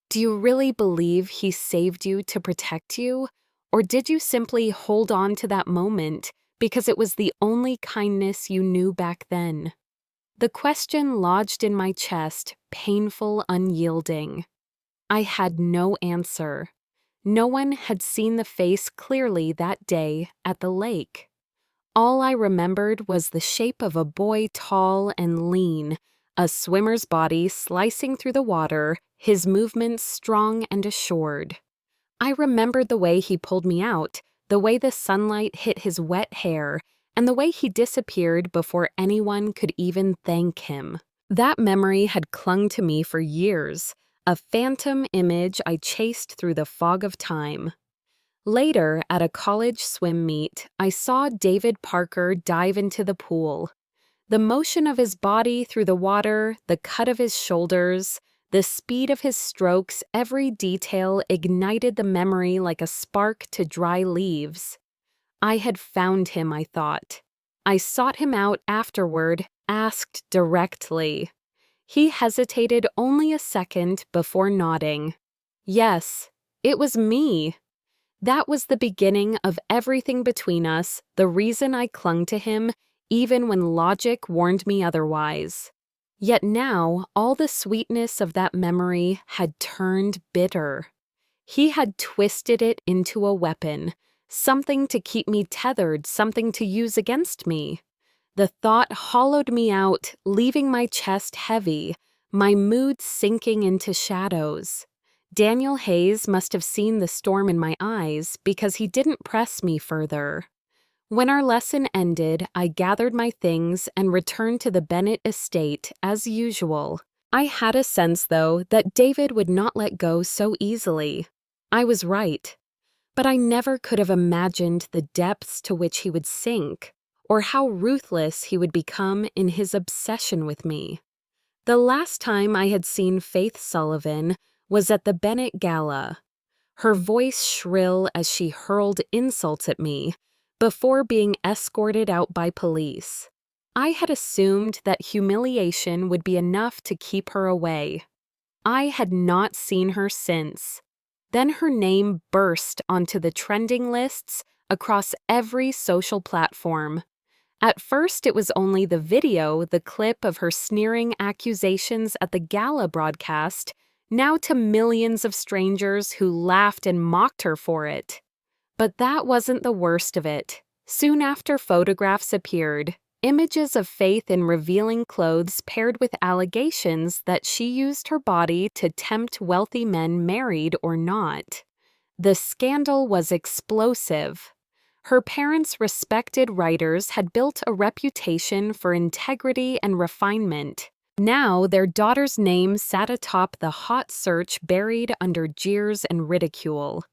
do you really believe he saved you to protect you? Or did you simply hold on to that moment because it was the only kindness you knew back then? The question lodged in my chest, painful, unyielding. I had no answer. No one had seen the face clearly that day at the lake. All I remembered was the shape of a boy tall and lean, a swimmer's body slicing through the water, his movements strong and assured. I remembered the way he pulled me out, the way the sunlight hit his wet hair, and the way he disappeared before anyone could even thank him. That memory had clung to me for years, a phantom image I chased through the fog of time. Later, at a college swim meet, I saw David Parker dive into the pool. The motion of his body through the water, the cut of his shoulders, the speed of his strokes, every detail ignited the memory like a spark to dry leaves. I had found him, I thought. I sought him out afterward, asked directly. He hesitated only a second before nodding. Yes, it was me. That was the beginning of everything between us, the reason I clung to him, even when logic warned me otherwise. Yet now, all the sweetness of that memory had turned bitter. He had twisted it into a weapon, something to keep me tethered, something to use against me. The thought hollowed me out, leaving my chest heavy, my mood sinking into shadows. Daniel Hayes must have seen the storm in my eyes because he didn't press me further. When our lesson ended, I gathered my things and returned to the Bennett estate as usual. I had a sense, though, that David would not let go so easily. I was right. But I never could have imagined the depths to which he would sink, or how ruthless he would become in his obsession with me. The last time I had seen Faith Sullivan was at the Bennett Gala, her voice shrill as she hurled insults at me, before being escorted out by police. I had assumed that humiliation would be enough to keep her away. I had not seen her since. Then her name burst onto the trending lists across every social platform. At first, it was only the video, the clip of her sneering accusations at the gala broadcast, now to millions of strangers who laughed and mocked her for it. But that wasn't the worst of it. Soon after photographs appeared, images of Faith in revealing clothes paired with allegations that she used her body to tempt wealthy men, married or not. The scandal was explosive. Her parents' respected writers had built a reputation for integrity and refinement. Now their daughter's name sat atop the hot search buried under jeers and ridicule.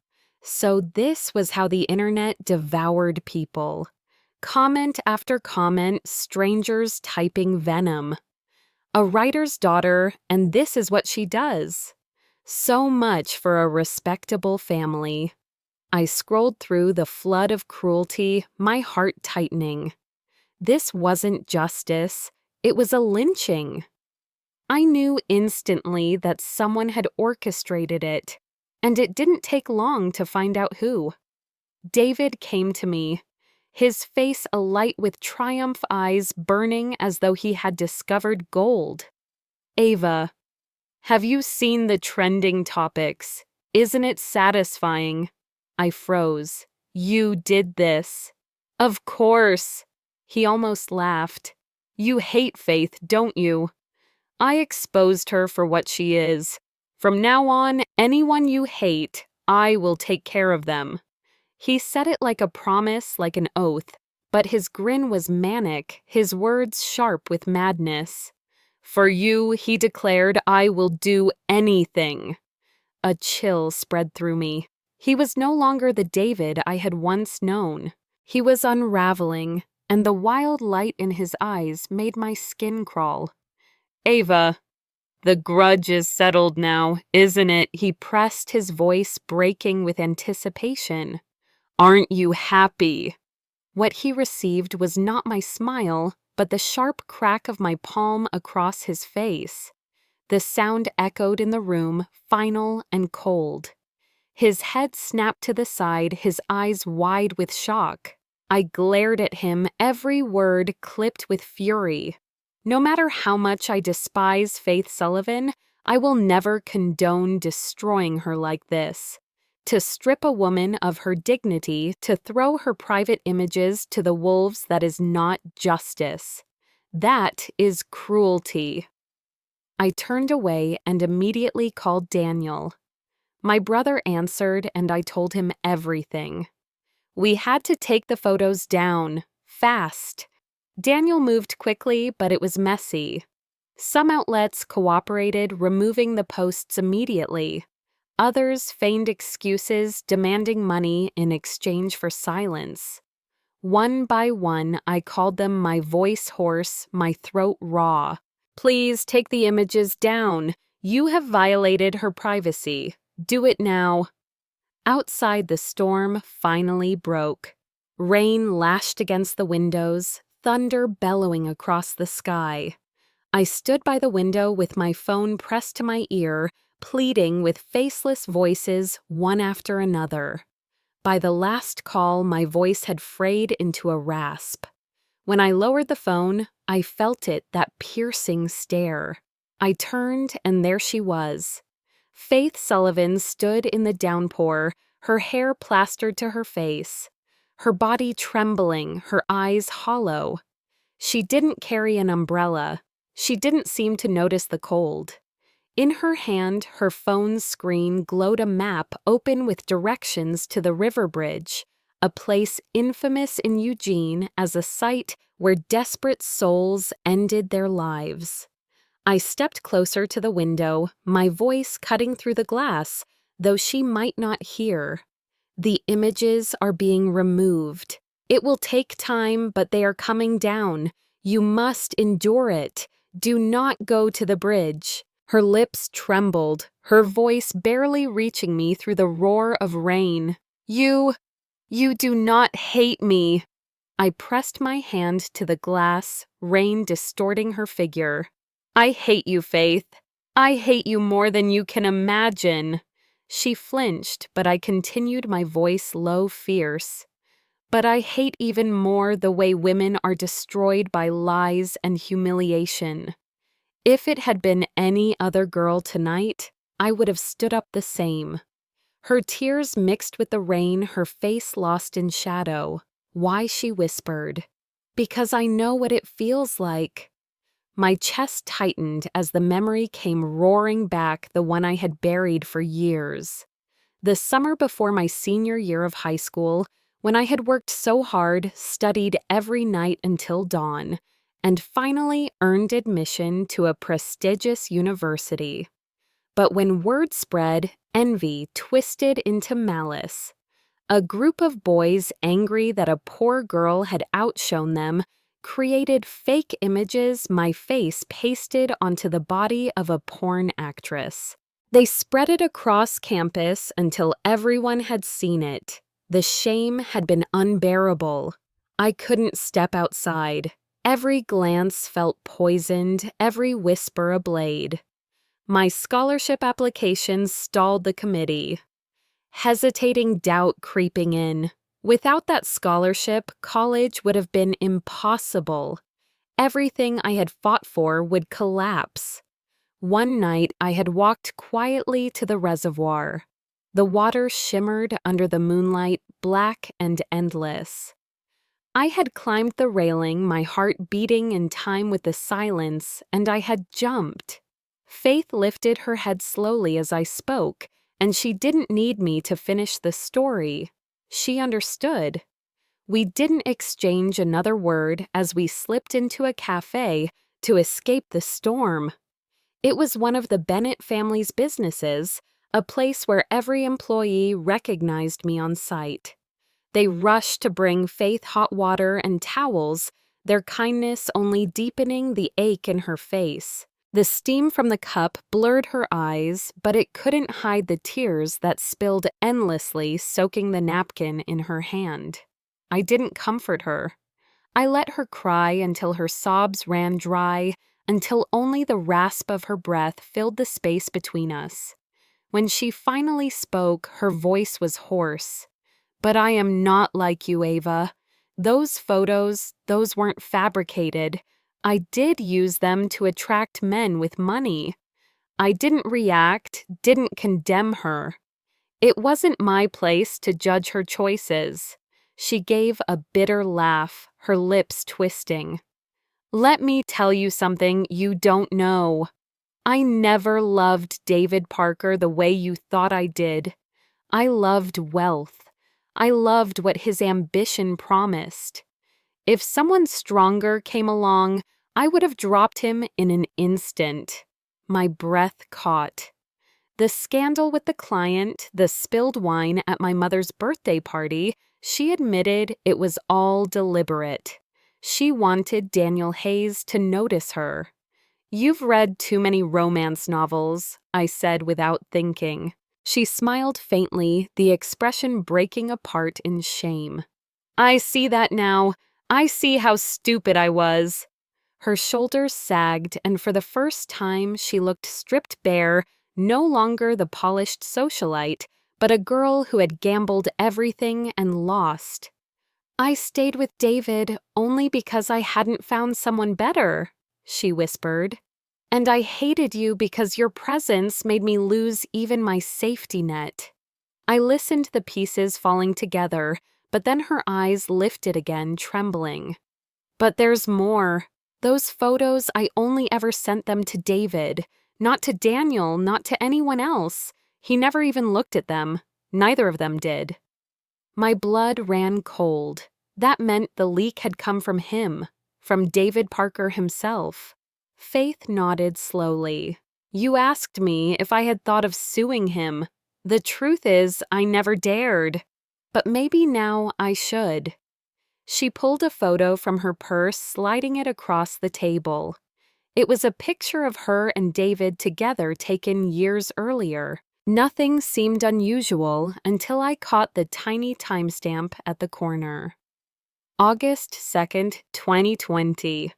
So this was how the internet devoured people. Comment after comment, strangers typing venom. A writer's daughter, and this is what she does. So much for a respectable family. I scrolled through the flood of cruelty, my heart tightening. This wasn't justice, it was a lynching. I knew instantly that someone had orchestrated it, and it didn't take long to find out who. David came to me, his face alight with triumph, eyes burning as though he had discovered gold. "Ava, have you seen the trending topics? Isn't it satisfying?" I froze. "You did this." "Of course." He almost laughed. "You hate Faith, don't you?" "I exposed her for what she is. From now on, anyone you hate, I will take care of them." He said it like a promise, like an oath, but his grin was manic, his words sharp with madness. "For you," he declared, "I will do anything." A chill spread through me. He was no longer the David I had once known. He was unraveling, and the wild light in his eyes made my skin crawl. "Ava, the grudge is settled now, isn't it?" He pressed, his voice breaking with anticipation. "Aren't you happy?" What he received was not my smile, but the sharp crack of my palm across his face. The sound echoed in the room, final and cold. His head snapped to the side, his eyes wide with shock. I glared at him, every word clipped with fury. No matter how much I despise Faith Sullivan, I will never condone destroying her like this. To strip a woman of her dignity, to throw her private images to the wolves, that is not justice. That is cruelty. I turned away and immediately called Daniel. My brother answered, and I told him everything. We had to take the photos down, fast. Daniel moved quickly, but it was messy. Some outlets cooperated, removing the posts immediately. Others feigned excuses, demanding money in exchange for silence. One by one, I called them my voice hoarse, my throat raw. "Please take the images down. You have violated her privacy. Do it now." Outside, the storm finally broke. Rain lashed against the windows, thunder bellowing across the sky. I stood by the window with my phone pressed to my ear, pleading with faceless voices, one after another. By the last call, my voice had frayed into a rasp. When I lowered the phone, I felt it, that piercing stare. I turned, and there she was. Faith Sullivan stood in the downpour, her hair plastered to her face, her body trembling, her eyes hollow. She didn't carry an umbrella. She didn't seem to notice the cold. In her hand, her phone's screen glowed a map open with directions to the river bridge, a place infamous in Eugene as a site where desperate souls ended their lives. I stepped closer to the window, my voice cutting through the glass, though she might not hear. "The images are being removed. It will take time, but they are coming down. You must endure it. Do not go to the bridge." Her lips trembled, her voice barely reaching me through the roar of rain. You do not hate me." I pressed my hand to the glass, rain distorting her figure. "I hate you, Faith. I hate you more than you can imagine." She flinched, but I continued, my voice low, fierce. "But I hate even more the way women are destroyed by lies and humiliation. If it had been any other girl tonight, I would have stood up the same." Her tears mixed with the rain, her face lost in shadow. Why, she whispered, "Because I know what it feels like." My chest tightened as the memory came roaring back, the one I had buried for years. The summer before my senior year of high school, When I had worked so hard, studied every night until dawn, and finally earned admission to a prestigious university. But when word spread, envy twisted into malice. A group of boys angry that a poor girl had outshone them created fake images my face pasted onto the body of a porn actress. They spread it across campus until everyone had seen it. The shame had been unbearable. I couldn't step outside. Every glance felt poisoned, every whisper a blade. My scholarship application stalled the committee. Hesitating doubt creeping in. Without that scholarship, college would have been impossible. Everything I had fought for would collapse. One night, I had walked quietly to the reservoir. The water shimmered under the moonlight, black and endless. I had climbed the railing, my heart beating in time with the silence, and I had jumped. Faith lifted her head slowly as I spoke, and she didn't need me to finish the story. She understood. We didn't exchange another word as we slipped into a cafe to escape the storm. It was one of the Bennett family's businesses, a place where every employee recognized me on sight. They rushed to bring Faith hot water and towels, their kindness only deepening the ache in her face. The steam from the cup blurred her eyes, but it couldn't hide the tears that spilled endlessly, soaking the napkin in her hand. I didn't comfort her. I let her cry until her sobs ran dry, until only the rasp of her breath filled the space between us. When she finally spoke, her voice was hoarse. "But I am not like you, Ava. Those photos, those weren't fabricated. I did use them to attract men with money. I didn't react, didn't condemn her. It wasn't my place to judge her choices." She gave a bitter laugh, her lips twisting. "Let me tell you something you don't know. I never loved David Parker the way you thought I did. I loved wealth. I loved what his ambition promised. If someone stronger came along, I would have dropped him in an instant." My breath caught. The scandal with the client, the spilled wine at my mother's birthday party, she admitted it was all deliberate. She wanted Daniel Hayes to notice her. "You've read too many romance novels," I said without thinking. She smiled faintly, the expression breaking apart in shame. "I see that now. I see how stupid I was." Her shoulders sagged, and for the first time she looked stripped bare, no longer the polished socialite, but a girl who had gambled everything and lost. "I stayed with David only because I hadn't found someone better," she whispered. "And I hated you because your presence made me lose even my safety net." I listened to the pieces falling together, but then her eyes lifted again, trembling. "But there's more. Those photos, I only ever sent them to David. Not to Daniel, not to anyone else. He never even looked at them. Neither of them did." My blood ran cold. That meant the leak had come from him, from David Parker himself. Faith nodded slowly. "You asked me if I had thought of suing him. The truth is, I never dared. But maybe now I should." She pulled a photo from her purse, sliding it across the table. It was a picture of her and David together taken years earlier. Nothing seemed unusual until I caught the tiny timestamp at the corner. August 2nd, 2020.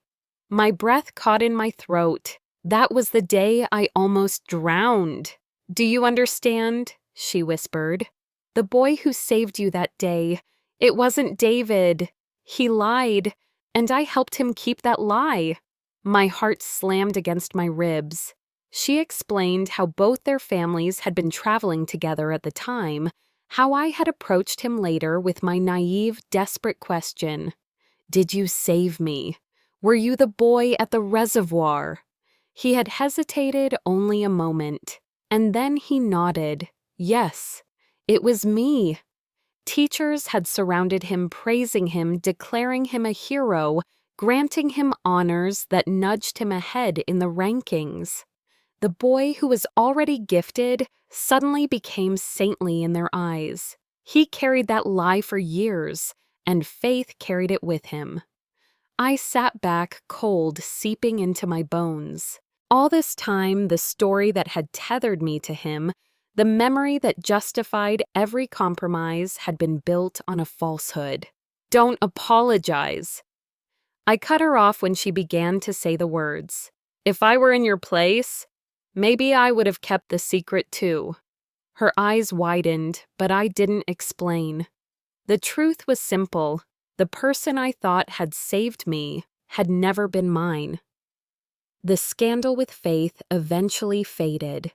My breath caught in my throat. That was the day I almost drowned. "Do you understand?" she whispered. "The boy who saved you that day, it wasn't David. He lied, and I helped him keep that lie." My heart slammed against my ribs. She explained how both their families had been traveling together at the time, how I had approached him later with my naive, desperate question. "Did you save me? Were you the boy at the reservoir?" He had hesitated only a moment, and then he nodded. "Yes, it was me." Teachers had surrounded him, praising him, declaring him a hero, granting him honors that nudged him ahead in the rankings. The boy who was already gifted suddenly became saintly in their eyes. He carried that lie for years, and Faith carried it with him. I sat back, cold seeping into my bones. All this time, the story that had tethered me to him, the memory that justified every compromise, had been built on a falsehood. Don't apologize. I cut her off when she began to say the words. If I were in your place, maybe I would have kept the secret too. Her eyes widened, but I didn't explain. The truth was simple. The person I thought had saved me had never been mine. The scandal with Faith eventually faded.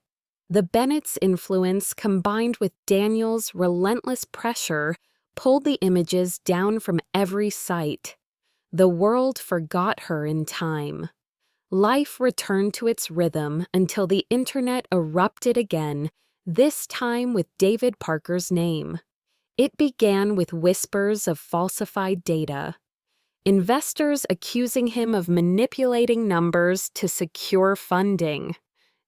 The Bennett's influence, combined with Daniel's relentless pressure, pulled the images down from every site. The world forgot her in time. Life returned to its rhythm until the internet erupted again, this time with David Parker's name. It began with whispers of falsified data. Investors accusing him of manipulating numbers to secure funding.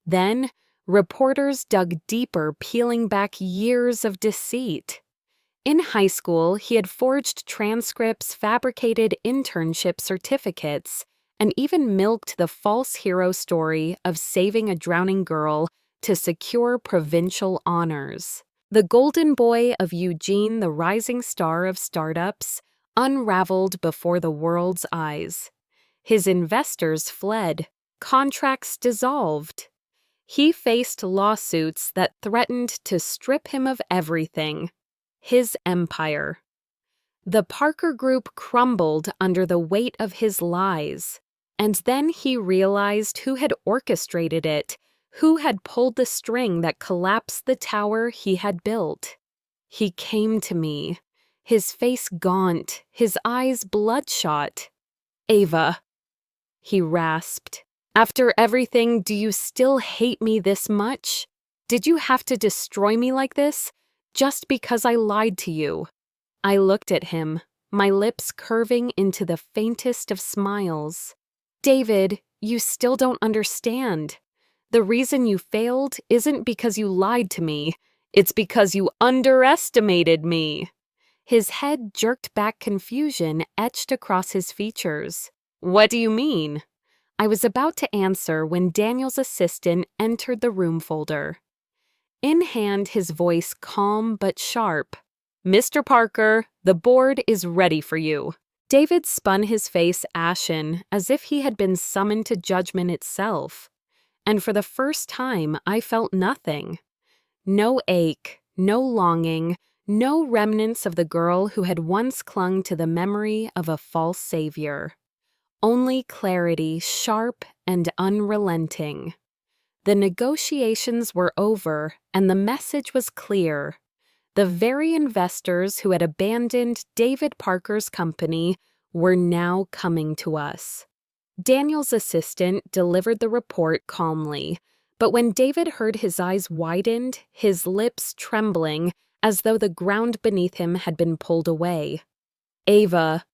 Then, reporters dug deeper, peeling back years of deceit. In high school, he had forged transcripts, fabricated internship certificates, and even milked the false hero story of saving a drowning girl to secure provincial honors. The golden boy of Eugene, the rising star of startups, unraveled before the world's eyes. His investors fled, contracts dissolved. He faced lawsuits that threatened to strip him of everything. His empire. The Parker Group crumbled under the weight of his lies, and then he realized who had orchestrated it, who had pulled the string that collapsed the tower he had built. He came to me, his face gaunt, his eyes bloodshot. "Ava," he rasped, "after everything, do you still hate me this much? Did you have to destroy me like this? Just because I lied to you?" I looked at him, my lips curving into the faintest of smiles. "David, you still don't understand. The reason you failed isn't because you lied to me. It's because you underestimated me." His head jerked back, confusion etched across his features. "What do you mean?" I was about to answer when Daniel's assistant entered the room folder. In hand, his voice calm but sharp. "Mr. Parker, the board is ready for you." David spun his face ashen, as if he had been summoned to judgment itself. And for the first time, I felt nothing. No ache, no longing, no remnants of the girl who had once clung to the memory of a false savior. Only clarity, sharp and unrelenting. The negotiations were over, and the message was clear. The very investors who had abandoned David Parker's company were now coming to us. Daniel's assistant delivered the report calmly, but when David heard, his eyes widened, his lips trembling, as though the ground beneath him had been pulled away. "Ava,"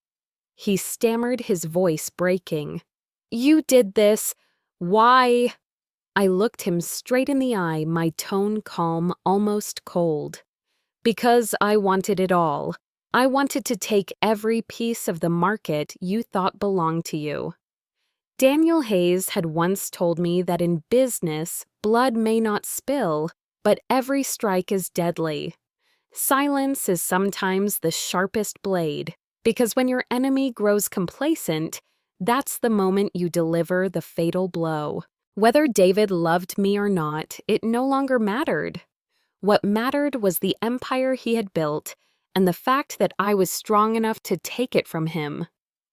he stammered, his voice breaking. "You did this. Why?" I looked him straight in the eye, my tone calm, almost cold. "Because I wanted it all. I wanted to take every piece of the market you thought belonged to you." Daniel Hayes had once told me that in business, blood may not spill, but every strike is deadly. Silence is sometimes the sharpest blade, because when your enemy grows complacent, that's the moment you deliver the fatal blow. Whether David loved me or not, it no longer mattered. What mattered was the empire he had built and the fact that I was strong enough to take it from him.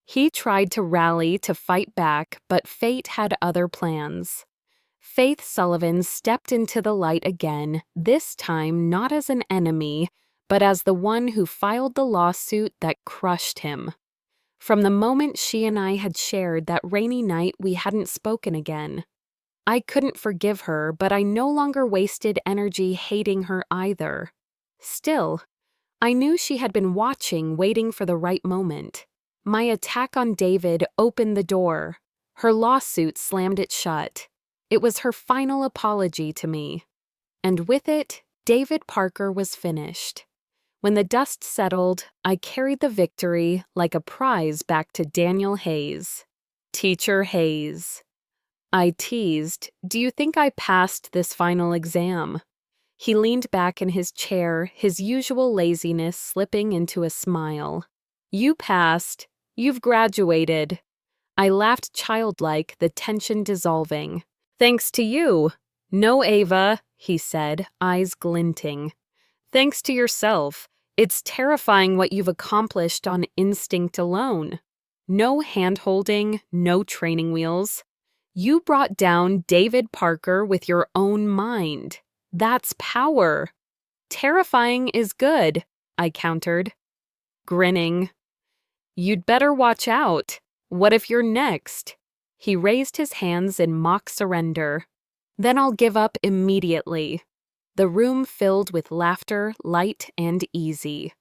He tried to rally, to fight back, but fate had other plans. Faith Sullivan stepped into the light again, this time not as an enemy, but as the one who filed the lawsuit that crushed him. From the moment she and I had shared that rainy night, we hadn't spoken again. I couldn't forgive her, but I no longer wasted energy hating her either. Still, I knew she had been watching, waiting for the right moment. My attack on David opened the door. Her lawsuit slammed it shut. It was her final apology to me. And with it, David Parker was finished. When the dust settled, I carried the victory like a prize back to Daniel Hayes. Teacher Hayes. I teased, "Do you think I passed this final exam?" He leaned back in his chair, his usual laziness slipping into a smile. "You passed. You've graduated." I laughed childlike, the tension dissolving. "Thanks to you." "No, Ava," he said, eyes glinting. "Thanks to yourself. It's terrifying what you've accomplished on instinct alone. No hand-holding, no training wheels. You brought down David Parker with your own mind. That's power." "Terrifying is good," I countered, grinning. "You'd better watch out. What if you're next?" He raised his hands in mock surrender. "Then I'll give up immediately." The room filled with laughter, light and easy.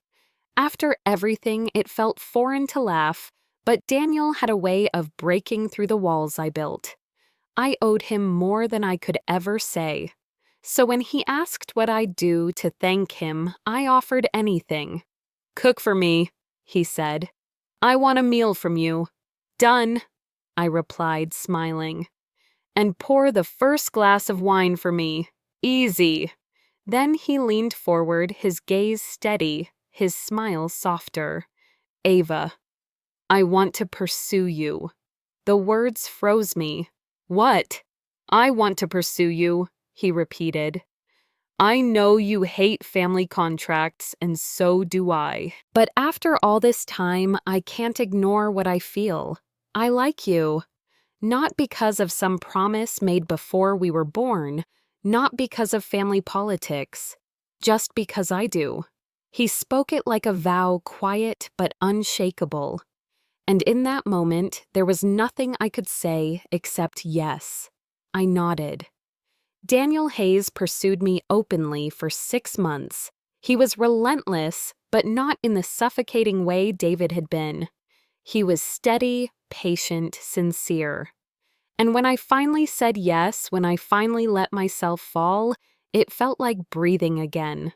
After everything, it felt foreign to laugh, but Daniel had a way of breaking through the walls I built. I owed him more than I could ever say. So when he asked what I'd do to thank him, I offered anything. "Cook for me," he said. "I want a meal from you." "Done," I replied, smiling. "And pour the first glass of wine for me. Easy." Then he leaned forward, his gaze steady, his smile softer. "Ava, I want to pursue you." The words froze me. "What?" "I want to pursue you," he repeated. "I know you hate family contracts, and so do I. But after all this time, I can't ignore what I feel. I like you. Not because of some promise made before we were born, not because of family politics, just because I do." He spoke it like a vow, quiet but unshakable. And in that moment, there was nothing I could say except yes. I nodded. Daniel Hayes pursued me openly for 6 months. He was relentless, but not in the suffocating way David had been. He was steady, patient, sincere. And when I finally said yes, when I finally let myself fall, it felt like breathing again.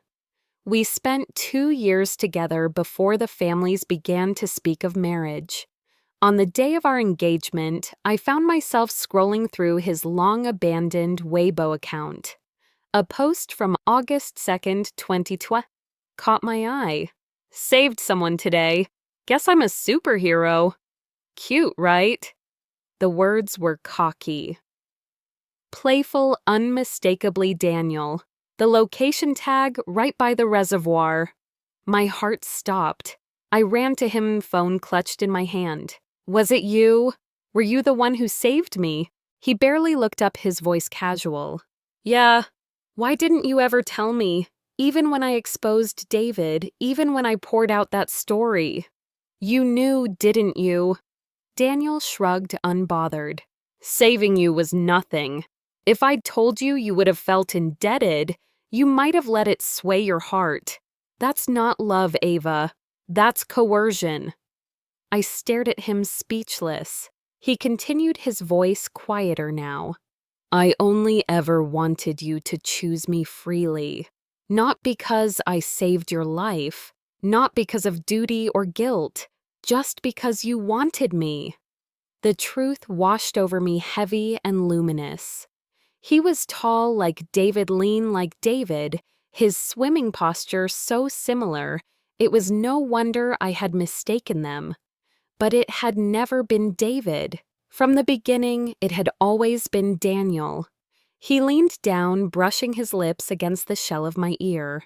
We spent 2 years together before the families began to speak of marriage. On the day of our engagement, I found myself scrolling through his long-abandoned Weibo account. A post from August 2nd, 2020 caught my eye. "Saved someone today. Guess I'm a superhero." Cute, right? The words were cocky. Playful, unmistakably Daniel. The location tag right by the reservoir. My heart stopped. I ran to him, phone clutched in my hand. "Was it you? Were you the one who saved me?" He barely looked up, his voice casual. "Yeah. Why didn't you ever tell me? Even when I exposed David, even when I poured out that story." "You knew, didn't you?" Daniel shrugged, unbothered. "Saving you was nothing. If I'd told you, you would have felt indebted. You might have let it sway your heart. That's not love, Ava. That's coercion." I stared at him, speechless. He continued, his voice quieter now. "I only ever wanted you to choose me freely. Not because I saved your life, not because of duty or guilt, just because you wanted me." The truth washed over me, heavy and luminous. He was tall like David, lean like David, his swimming posture so similar, it was no wonder I had mistaken them. But it had never been David. From the beginning, it had always been Daniel. He leaned down, brushing his lips against the shell of my ear.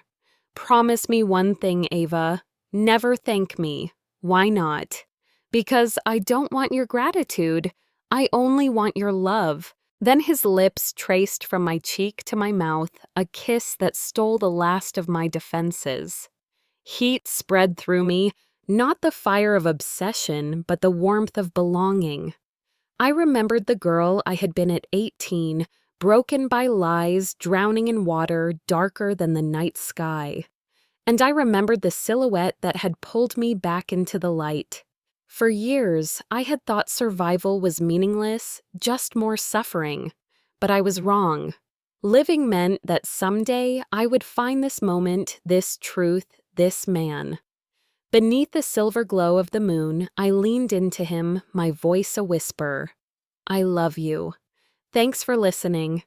"Promise me one thing, Ava. Never thank me. Why not?" "Because I don't want your gratitude. I only want your love." Then his lips traced from my cheek to my mouth, a kiss that stole the last of my defenses. Heat spread through me, not the fire of obsession, but the warmth of belonging. I remembered the girl I had been at 18, broken by lies, drowning in water darker than the night sky. And I remembered the silhouette that had pulled me back into the light. For years, I had thought survival was meaningless, just more suffering. But I was wrong. Living meant that someday I would find this moment, this truth, this man. Beneath the silver glow of the moon, I leaned into him, my voice a whisper. I love you. Thanks for listening.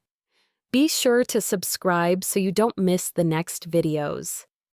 Be sure to subscribe so you don't miss the next videos.